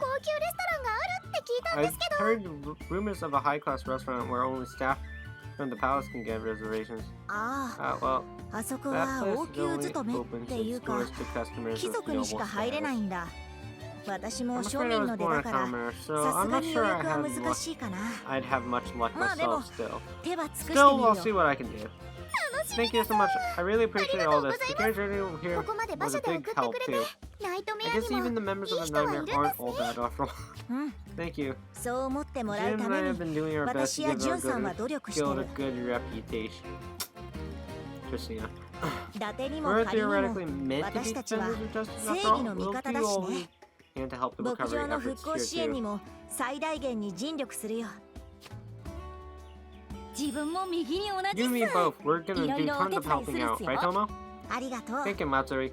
高級レストランがあるって聞いたんで I've すけど。 heard rumors of a high-class restaurant where only staff from the palace can get reservations. ああ、 Well, あそこ that は place 王 is 宮 only 勤めっ open て to いうか exclusive customers 貴 of 族にし noble か入れない status. んだ。私も I'm 庶 afraid I 民 was の出 born だ a から commoner, さ so す I'm が not に sure 予 I 約は have 難しいかな。 I'd have much luck まあでも myself still. 手は尽くしてみ Still, る I'll よ。 see what I can do. Thank you so much. I really appreciate all this. The carriage journey over here ここまで馬 was 車 a で big 送って help くれて too. ナイトメ I ア guess にも even the members い of い the 人はい nightmare るんで aren't す all ね。 bad after all. うん、 Thank you. そう思ってもら Jin うた and め I に have been doing our best 私 to や give ジュ our ンさんは good 努力してる。 guild a good reputation. Interesting. 伊達にも We're 仮にも theoretically meant to 私 be たちは defenders of justice 正 after 義 all. の味 We'll 方 do だし all ね。 we can to help the 牧 recovery 場の efforts 復興 here 支援に too. も最大限に尽力するよ。自分も右に同じ You and me っす both. We're gonna do いろいろお tons 手 of 伝いす helping るっ out, すよ right, Tomo? ありがとう。 Thank you, Matsuri.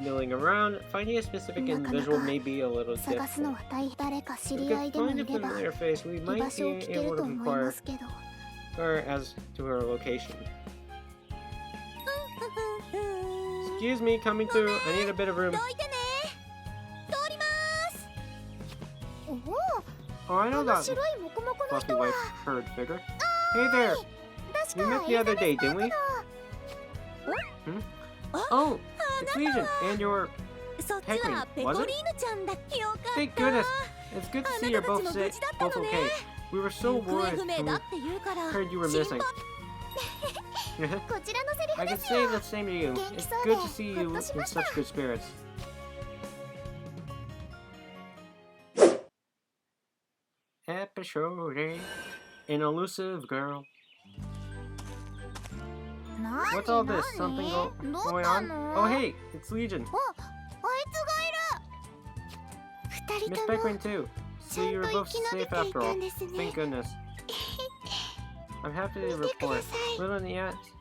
milling around, finding a specific individual may be a little 探すの difficult. は誰か知 If we り合い could でも find い a れば familiar face, we 居 might 場所を be 聞け able ると to 思いま inquire すけど her as to her location. Excuse me, coming through. I need a bit of room. どいてね。通ります。おお Oh, I あ know の that 白いモコモコの fluffy 人は white furred figure. Hey there! 確 We か met the other day, didn't we? エリザベス Oh, it's Legion and your そっちはペコリーヌちゃんだ。よかった。 Thank goodness! It's good to see you're both safe, both okay. We were so 行方 worried 不明 when だ we って言うから heard you were 心 missing. 配。こちらのセリ I フ can ですよ say the same to you. It's good to see you in such good spirits. Episode 8. An elusive girl. 何 What's all this? 何 Something どう going した on? の Oh, hey, it's Legion. あいつがいる Miss 二人とも Priconne too. ち So ゃん you と were 生 both き延び safe てい after た all. んですね Thank goodness. I'm happy to 見てくだ report. さい Little Nyat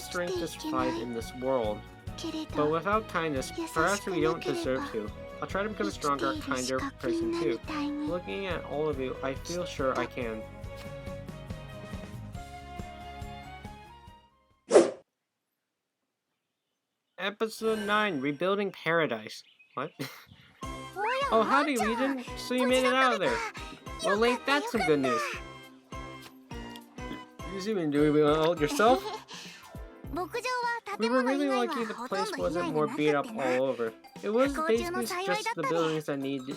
strength to survive in this world. But without kindness, perhaps we don't deserve to. I'll try to become a stronger, kinder person too. Looking at all of you, I feel sure I can. Episode 9, Rebuilding Paradise. What? Oh, howdy, Legion! So you made it out of there! Well, Link, that's some good news. You're even doing well yourself? We were really lucky the place wasn't more beat up all over. It was basically just the buildings that needed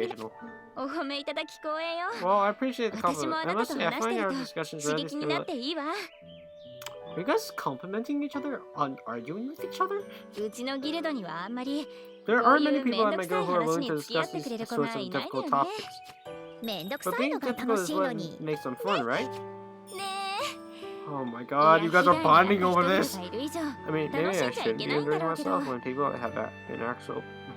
occasional. お褒めいただき光栄よ。 Well, I appreciate the 私も compliment. あ I な must たと say, I 話して find る our と discussions 刺 rather 激になって stimulating. いいわ。 Are you guys complimenting each other on arguing with each other? うちのギルドにはあんまり There こう aren't い many うめ people ん at ど my くさ guild い who are 話 willing に to 付き合っ discuss て these くれる子 sorts が of いないの difficult よね。 topics. めんどく But さい being のが difficult 楽 is しいの what に makes them fun, right? ね Oh my え。 god, you guys are bonding over いや this? 一人がいる以上 I mean, maybe 楽し I んじゃい should け be ないんだ enjoying ろうけど myself when people have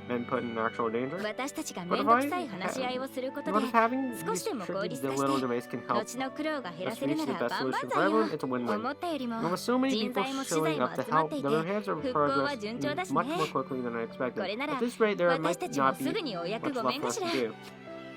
been put in actual danger. 私たちが But めん if ど I くさい話し合いをすることで what if having 少 these しでも効 tricky 率化 little して devices can help 後の苦労が減ら us せる reach な the ら best 万々 solution for 歳よ。 everyone? It's a win-win. 思ったよりも And with so many 人 people 材も資 showing 材も up to 集まっ help, てい the て other hands are 復興は progress 順調だし much ね。 more quickly than I expected. これなら At this rate, there 私 might たちも not す be ぐにお役 much 御免 left か for し us ら。 to do.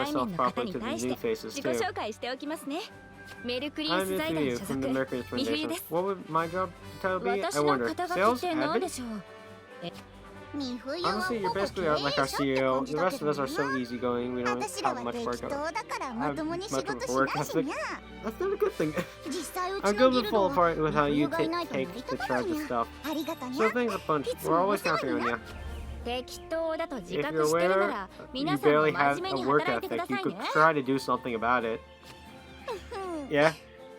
myself 面の方 properly に to the 対し new て faces 自己 too. 紹介しておきますね。メルクリウ I'm ス new 財 to 団 you 所 from the 属 Mercury 美冬 Foundation. です。 What would my job title be? I 私の wonder. 肩書き Sales って何 admin? でしょう。美冬はほ Honestly, you're ぼ経 basically 営 like our 者って CEO. 感じ The だ rest け of ど us are な so easygoing. We don't 私ら have は much 適 work. 当だからま Have ともに much 仕 of 事 a し work ないし ethic. にゃ That's not a good thing. 実際う Our ちの guild ギ would ル fall ド apart は with how 美 you 冬がいないと成 take り the 立たない charge of にゃ stuff. ありがたにゃ So things a bunch. いつ We're もお always 世話 counting に on な you. 適当だと自 If 覚 you're してるな aware ら you 皆さんも barely 真 have 面 a 目に work 働いてく ethic, だ you さい could ね。 try to do something about it. Yeah?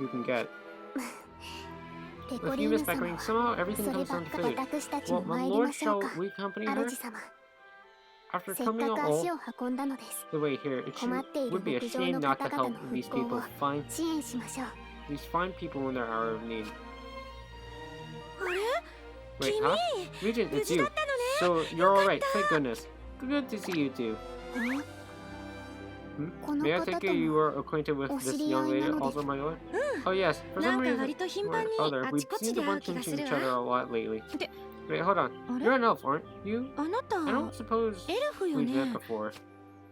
you can get. ペコ With リ you, ー Miss ヌ様 Beckering, は somehow everything それ comes ばっ down to か food. 私たち Well, も my 参り lord, ましょう shall か we accompany her? 主様 After せっか coming く all 足を運んだのです the way here, it 困っている would be a 牧場 shame の not 方 to 々 help の these 復興 people を find 支援しましょう people in their hour of need. あれ Wait, huh? Regent, it's you. So you're alright, thank goodness. Good to see you too. え Hmm? May I take it you are acquainted with this young lady also, my lord? Oh yes, for some reason or other, we've seemed to bump into each other a lot lately. Wait, hold on. You're an elf, aren't you? あなた I don't suppose エルフよ we've ね met before.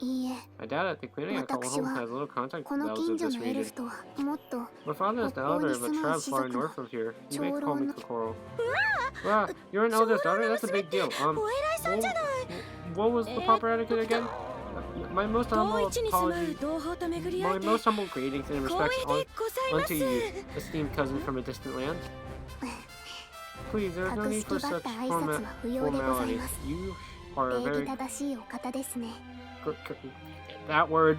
いいえ I doubt it. The queen of私 home は has little contact こ with の elves 近 of 所 this のエル region. フとはもっと My father is the elder of a tribe far north from here. You may call me Coral. Wow, you're an eldest daughter? That's a big deal. お偉いさんじゃない What was the proper etiquette again? My most 同 humble 一に住まう apologies. 同胞と巡り合 My えて most humble greetings and 光 respects 栄でございま unto す you, esteemed cousin from a distant land. Please, there is no 格 need 式 for ばっ such た挨拶は不要でござい formalities. ます You are a 礼儀 very... 正しいお方ですね That word.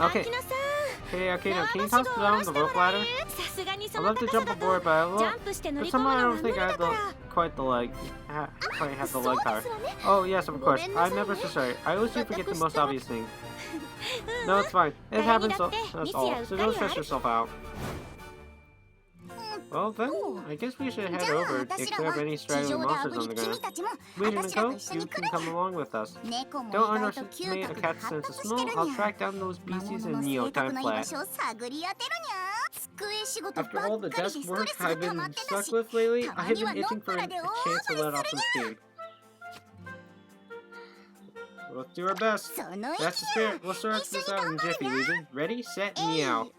Okay. Hey, Akina, can you toss down the rope ladder? I'd love to jump aboard, but somehow I don't think I have quite the leg power. Oh, yes, of course. I'm never so sorry. I always do forget the most obvious thing. No, it's fine. It happens, that's all. So don't stress yourself out. Well, then, I guess we should head over and clear up any straggling monsters on the ground. Legion and Co, you can come along with us. Don't underestimate a cat's sense of smell. I'll track down those beasties in no time flat. After all the desk work I've been stuck with lately, I've been itching for a chance to let off some steam. Let's do our best. That's the spirit. We'll sort this out in a jiffy, Legion. Ready, set, meow.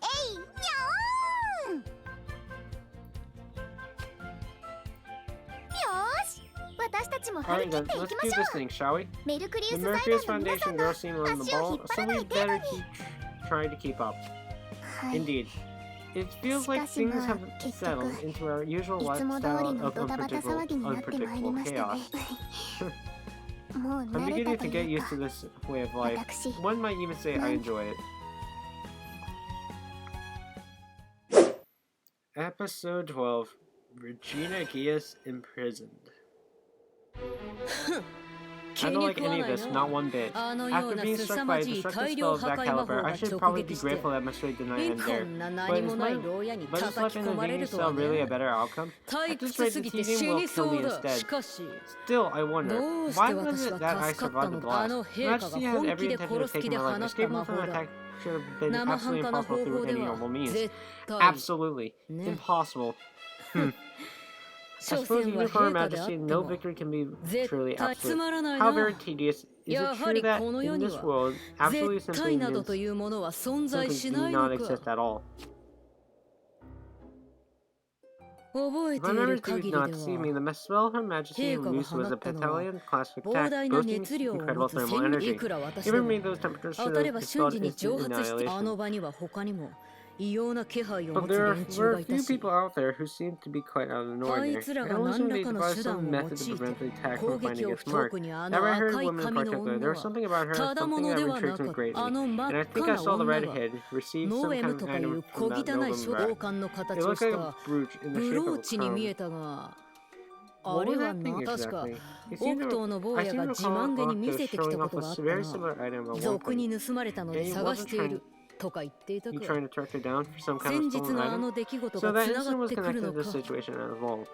私たちも張 Alright り切っ then, てい let's きま do しょ this thing, shall we? う。メルクリウ The ス財 Mercurius 団の皆さ Foundation んが girls seem on the 足を ball, 引っ張 so らな we い程 better 度に。 keep trying to keep up. はい。 Indeed. It feels like things have settled into our usual いつも通り lifestyle の of ドタバタ騒ぎになってまいり unpredictable ましたね chaos. もう I'm 慣れ beginning たと to get いう used か to this way of life. 私 One might even say I enjoy it. Episode 12. Regina Gias imprisoned. I don't like any of this, not one bit. After being struck by a destructive spell of that caliber, I should probably be grateful that my straight did not end there. But is life in a Venus cell really a better outcome? At this rate, the tedium will kill me instead. Still, I wonder, why was it that I survived the blast? Her Majesty had every intention of taking my life. Escaping from an attack should have been absolutely impossible through any normal means. Absolutely. Impossible. I suppose even for Her Majesty, no victory can be truly absolute. How very tedious. Is it true that in this world, absolutely simply do not exist at all? If I remember to not deceive me, the spell Her Majesty used was a Battalion classic attack, boasting incredible thermal energy. Even me, those temperatures should have dispelled instant annihilation. But there were a few people out there who seemed to be quite out of the ordinary. I always knew they devised some method to prevent the attack from finding its mark. Never I heard a woman in particular. There was something about her, something that intrigued me greatly. And I think I saw the redhead receive some kind of item from that noble rat. It looked like a brooch in the shape of a crown. What was that thing exactly? I seem to recall showing off a very similar item at one point. And he wasn't trying... You trying to track her down for some kind of stolen item? So that incident was connected to this situation at the vault.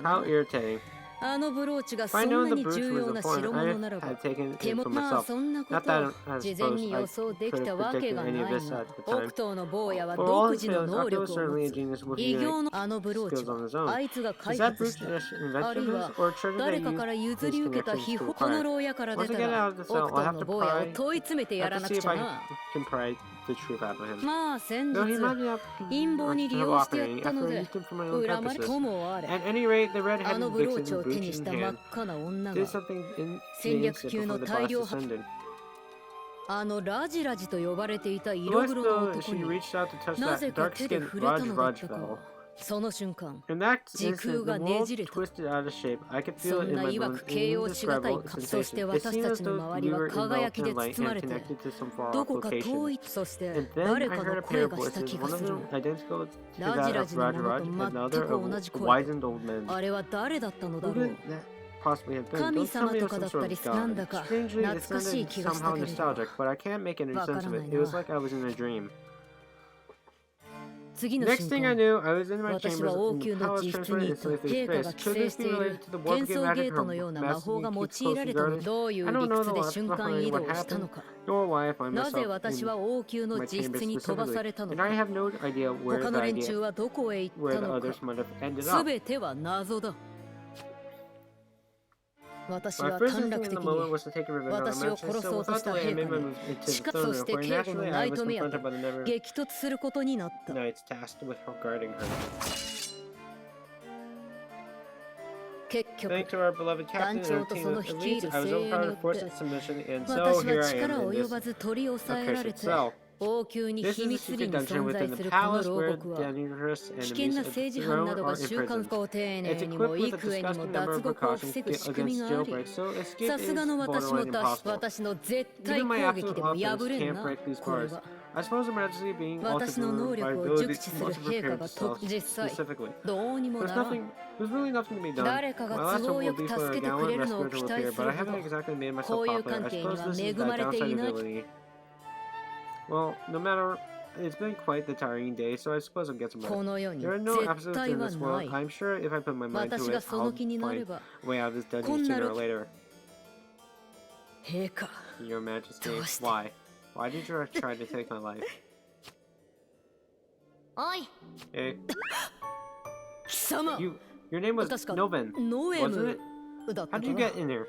How irritating. If I known the brooch was a foreign, I had taken it for myself. Not that I suppose I could have predicted any of this at the time. For all his failings, Akio was certainly a genius with unique skills on his own. Is that brooch just an invention of his, or a treasure that used his connections to acquire? Once I get out of the cell, I'll have to see if I can pry the truth out of him. Though he might not have operating after I used him for my own purposes. At any rate, the red-headed vixen, brooch in hand, did something in me instant before the blast descended. Unless though she reached out to touch that dark-skinned Raj fellow. In that instant, the world twisted out of shape. I could feel it in my bones, an indescribable sensation. It seemed as though we were enveloped in light and connected to some far-off location. And then I heard a pair of voices, one of them identical to that of Raj, and another of wizened old men. Who could that possibly have been? Don't tell me it was some sort of god. Strangely, it sounded somehow nostalgic, but I can't make any sense of it. It was like I was in a dream. Next thing I knew, I was in my chambers and the palace transferred instantly through space. Could this be related to the warp game magic Her Majesty keeps closely guarded? I don't know the lots behind what happened, nor why I find myself in my chambers specifically, and I have no idea where the others might have ended up. My first instinct in the moment was to take a revenge on Her Majesty, so without delay I made my move into the throne room, where naturally I was confronted by the never knights tasked with guarding her. Thanks to our beloved captain and her team of elites, I was overpowered, forced into submission, and so here I am in this accursed cell. This is a secret dungeon within the palace where dangerous enemies of the throne are imprisoned. It's equipped with a disgusting number of precautions against jailbreaks, so escape is borderline impossible. Even my absolute offense can't break these bars. I suppose Her Majesty being ultimately my ability must have prepared itself specifically. There's really nothing to be done. My last hope will be for a gallant rescuer to appear, but I haven't exactly made myself popular. I suppose this is my downside ability. Well, no matter, it's been quite the tiring day, so I suppose I'll get some rest. There are no absolutes in this world. I'm sure if I put my mind to it, I'll find a way out of this dungeon sooner or later. Your Majesty, why? Why did you try to take my life? Hey. Your name was Noven, wasn't it? How'd you get in here?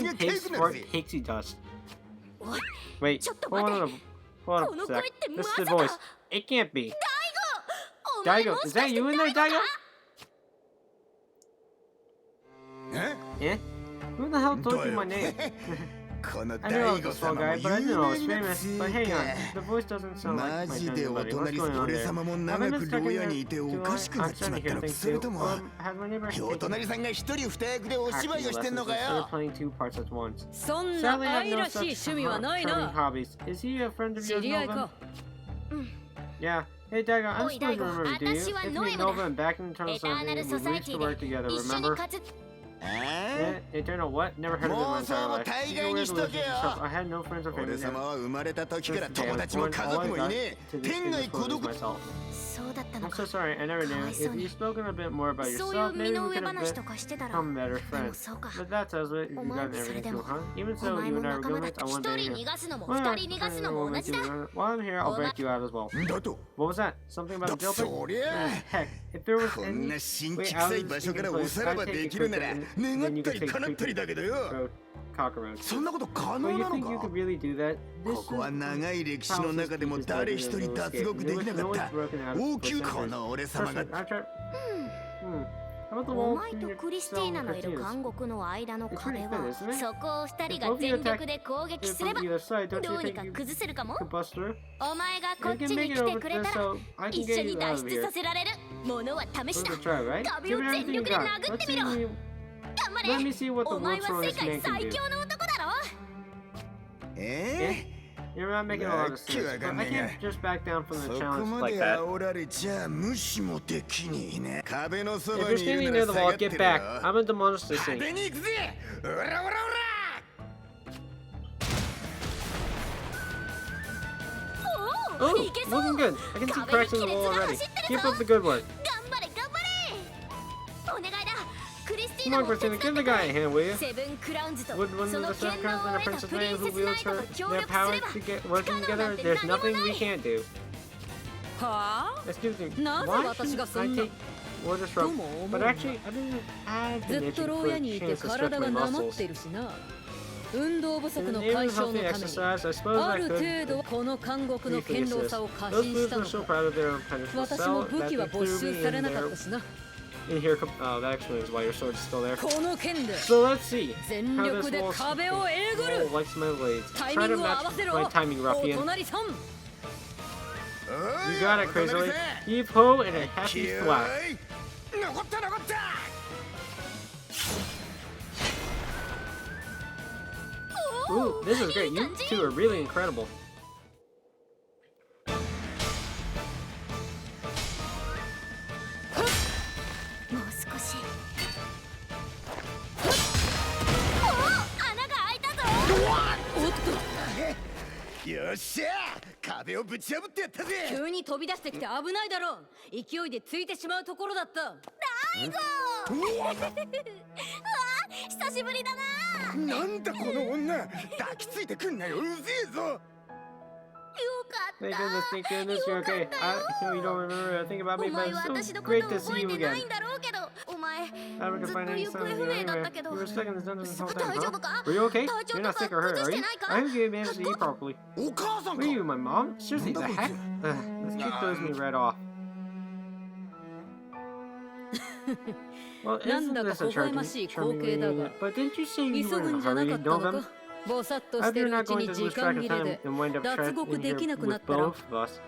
Everyone hates pixie dust. Wait, hold on a sec. This is the voice. It can't be. Daigo, is that you in there, Daigo? Eh? Who the hell told you my name? I knew I was a small guy, but I didn't know I was famous. But hang on, the voice doesn't sound like my family buddy. What's going on there? Have I been stuck in there too long? I'm starting to hear things too. Has my neighbor taken... Actually, instead of playing two parts at once. Sadly, I have no such charming hobbies. Is he a friend of yours, Nova? Yeah. Hey, Daigo, I'm supposed to remember, do you? If me, Nova, and back in Internal Something, we used to work together, remember? Eternal what? Never heard of it in my entire life. Secret weird delusions and stuff. I had no friends or 俺 family. 様は生まれた時から Since the day I 友 was 達も born, 家 all 族 I もい got ねえ to 天 this 涯 is 孤 what is 独 myself. そうだった I'm の so か sorry, I never knew. If you'd spoken a bit more about そうい yourself, う身 maybe の we 上 could have 話とかしてたら become better でも friends. そうか But that tells me you've お前 gotten もそれ everything で too, も huh? Even お so, 前 you も and I are 仲間だっ roommates. た I 一 want to 人 hear. 逃がすのも Well, 二人逃がすのも同じだ while I'm here, I'll break you out as well. だと What was that? Something about a だ jail そりゃ Heck, if there was こん any な新 way 規 out 臭い of 場 this 所から stinking お place, さら I'd ば take で a きる quick なら and 願 then っ you た could り take 叶ったり quick だけどよ throw cockroach. そんなこと可 But 能 you なの think you か could really do that? ここは長い歴史の中でも誰一人脱獄できなかった王宮校の俺様が How about the お wall 前と between クリスティー yourself ナ and のいる Christina's? 監獄の間の It's 壁 pretty は thin, isn't it? そこを二人 If が both of you 全 attack 力で攻撃 it すれ from ば either side, don't ど you うに think か you 崩せるかも could bust through? お前がこ You っち can に make 来 it て over くれ this, たら so I can 一緒 get に you 脱 out of 出 here. させられるものは試し Let's だ try, right? 壁を Give it 全 everything you 力で got. 殴っ Let's てみ see ろ if you... 頑張 Let me れ see what the お前 world's は世 strongest 界 man can 最 do. 強の男だろ You're not making a lot of sense, but I can't just back down from そ the こ challenge ま like で that. 煽られちゃ無視もできねえね壁のそ If ば you're にいる standing な near ら the 下 wall, がって get ろ back. よ I'm gonna demolish this 派 thing. 手に行くぜオラオラオラ おお Oh, いけそう looking good. I can see 壁に cracks in the 亀裂 wall が already. 走ってる Keep ぞ up the good work. 頑張れ頑張れお願いだクリスティー Come ナ on, も手伝 Christina, って give く the れ guy a hand, will you? セブンクラウンズと Would one そ of の the 剣 Seven 能 Crowns を and the 得た Princess プリ Leia ン who セス wields ナイト her と協 their 力す power れば to get 不 working 可能 together? なんて There's 何も nothing な we い can't do. はあ Excuse me. なぜ Why 私 should が I そんな take orders と from? も思う But な actually, I've ず been っと itching 牢 for 屋 a にいて chance to stretch 体が my なまっ muscles. てるしな運動不 In 足 the の name 解 of 消の healthy ために exercise, I suppose あ I る could 程度この監獄の briefly 堅牢 assist. さを過 Those 信した fools の are so か proud of their own punishment 私も cell 武 that 器 they は没 threw 収 me され in なかっ there. たしな In here, oh, that explains why your sword's still there. この剣で So let's see 全 how 力 this で wall 壁をえぐる likes my blades. タイ Try ミ to ングを合 match わせろ my timing, お ruffian. 隣さん You got it, Crazily. Heave ho and a happy thwack. 残った残った Ooh, this is great. You two are really incredible. もう少しおお穴が開いたぞおっとよっしゃ壁をぶち破ってやったぜ急に飛び出してきて危ないだろう勢いでついてしまうところだった大悟うわ久しぶりだななんだこの女抱きついてくんなようぜえぞよかっ Thank た goodness, thank goodness, you're okay. I know you don't remember a thing about お me, 前 but は it's 私 so のこ great と to を see 覚え you てな again. いんだろうけどお前 I never ず could っ find と any 行方 sign of 不 you 明だっ anywhere. たけど You were stuck in this dungeon this whole 大 time, 丈 huh? 夫か Were you okay? 体調 You're と not か sick or hurt, 崩 are して you? ないか I hope you managed to eat properly. お母さん Were か you my mom? Seriously, the heck? This kid throws me right off. Well, なん isn't だか this a 微笑ましい光景だが But didn't you say you 急 were ぐ in ん a じゃなか hurry, ったの Novem? かぼさっと I し hope て you're るう not ち going に to 時 lose 間 track 切 of れ time で and wind up 脱 trapped 獄 in で here きなくなっ with たら both of us.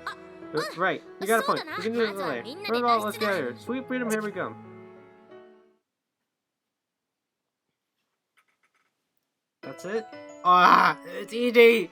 Right, you got a point. We can do this later. First of all, let's get out of here. Sweet freedom, here we go. That's it? Ah, it's easy!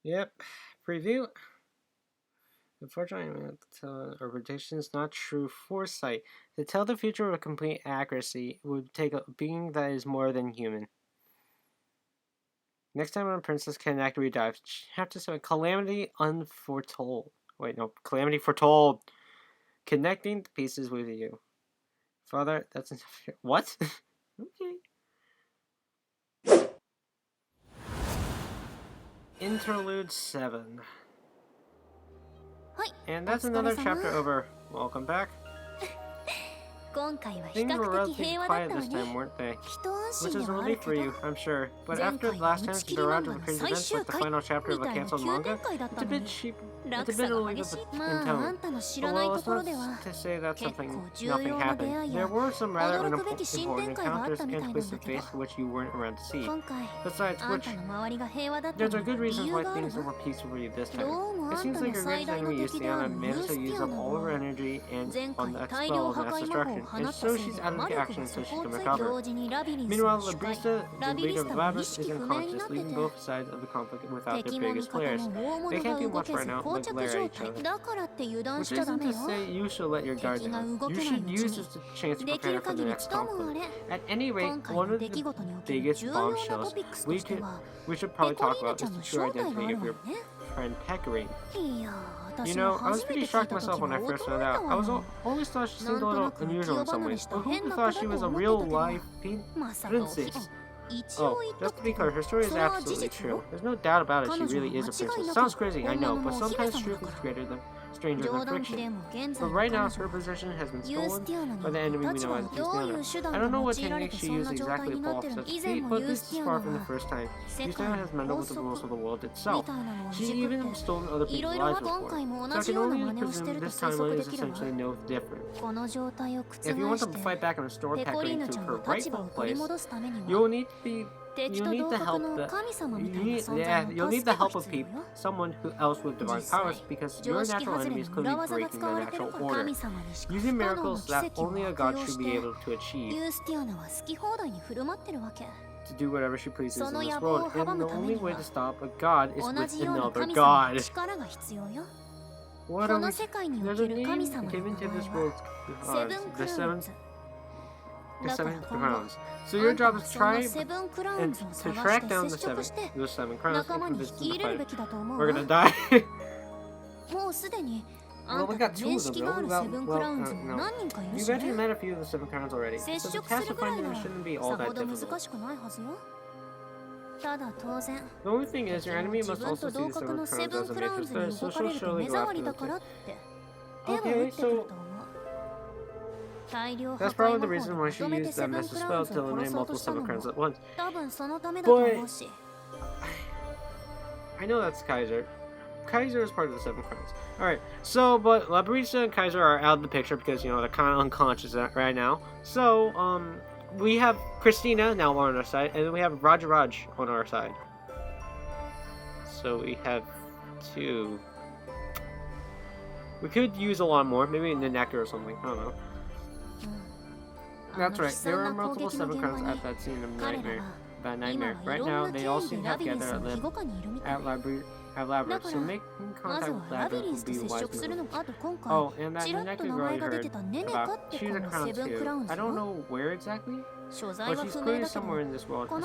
Yep. Preview. Unfortunately, our prediction is not true foresight. To tell the future with complete accuracy would take a being that is more than human. Next time on Princess Connect Redive, Chapter 7, Calamity Unforetold. Wait, no, Calamity Foretold. Connecting the pieces with you. Father, that's enough. What? Okay. Interlude 7. And that's another chapter over. Welcome back. Things were relatively quiet this time, weren't they? Which is a relief for you, I'm sure. But after last time's barrage of crazy events like the final chapter of a cancelled manga, it's a bit cheap. It's a bit illegal in tone. But well, it's not to say that nothing happened. There were some rather important encounters and twists of fate which you weren't around to see. Besides which, there's a good reason why things were peaceful for you this time. It seems like your greatest enemy, Yustiana, managed to use up all of her energy on that spell of mass destruction, and so she's out of action until she can recover. Meanwhile, Labrisa, the leader of Labyrinth, is unconscious, leaving both sides of the conflict without their biggest players. They can't do much right now, but glare at each other. Which isn't to say you should let your guard down. You should use this chance to prepare for the next conflict. At any rate, one of the biggest bombshells we should probably talk about is the true identity of your friend Pecorine. You know, I was pretty shocked myself when I first found out. I always thought she seemed a little unusual in some ways, but who thought she was a real-life princess? Oh, just to be clear, her story is absolutely true. There's no doubt about it, she really is a princess. Sounds crazy, I know, but sometimes truth is stranger than fiction. But right now, her position has been stolen by the enemy we know as Yustiana. I don't know what technique she used exactly to pull off such a feat, but this is far from the first time. Yustiana has meddled with the rules of the world itself. She's even stolen other people's lives before. So I can only presume this timeline is essentially no different. If you want to fight back and restore Pecorine to her rightful place, you'll need the help of someone who else with divine powers, because your natural enemies could be breaking the natural order, using miracles that only a god should be able to achieve, to do whatever she pleases in this world, and the only way to stop a god is with another god. What are we? There's a name given to this world, the seven crowns. So your job is to track down those seven crowns and convince them to fight it. We're gonna die. Well, we got two of them though. No. You've actually met a few of the seven crowns already, so the task of finding them shouldn't be all that difficult. The only thing is, your enemy must also see the seven crowns as a matrix threat, so she'll surely go after them too. Okay, so that's probably the reason why she used that message spell to eliminate multiple seven crowns at once. But I know that's Kaiser. Kaiser is part of the seven crowns. Alright, so, but Labrisa and Kaiser are out of the picture because, you know, they're kind of unconscious right now. So, we have Christina now on our side, and then we have Raj on our side. So we have two. We could use a lot more, maybe in the nectar or something, I don't know. That's right, there are multiple seven crowns at that scene of Nightmare. Right now, they all seem to have gathered at Labyrinth, so making contact with Labyrinth would be a wise move. Oh, and that nectar you already heard about, she's a crown too. I don't know where exactly, but she's clearly somewhere in this world, so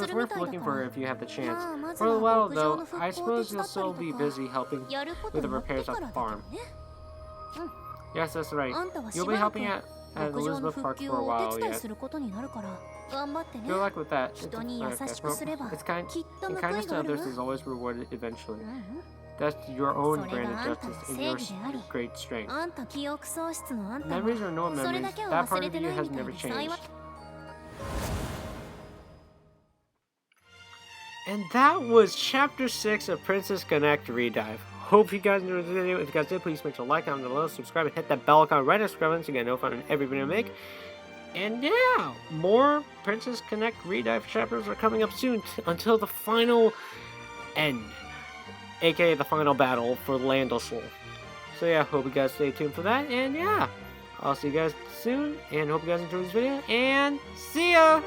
it's worth looking for her if you have the chance. For a while though, I suppose you'll still be busy helping with the repairs at the farm. Yes, that's right. You'll be helping at Elizabeth Park for a while yet. Good luck with that. Kindness to others is always rewarded eventually. That's your own brand of justice and your great strength. Memories or no memories, that part of you has never changed. And that was Chapter 6 of Princess Connect Redive. Hope you guys enjoyed the video. If you guys did, please make sure to like, comment below, subscribe, and hit that bell icon right next to so you get notified on every video I make. And yeah, more Princess Connect Redive chapters are coming up soon until the final end, aka the final battle for Landosol. So yeah, hope you guys stay tuned for that, and yeah, I'll see you guys soon, and hope you guys enjoyed this video, and see ya!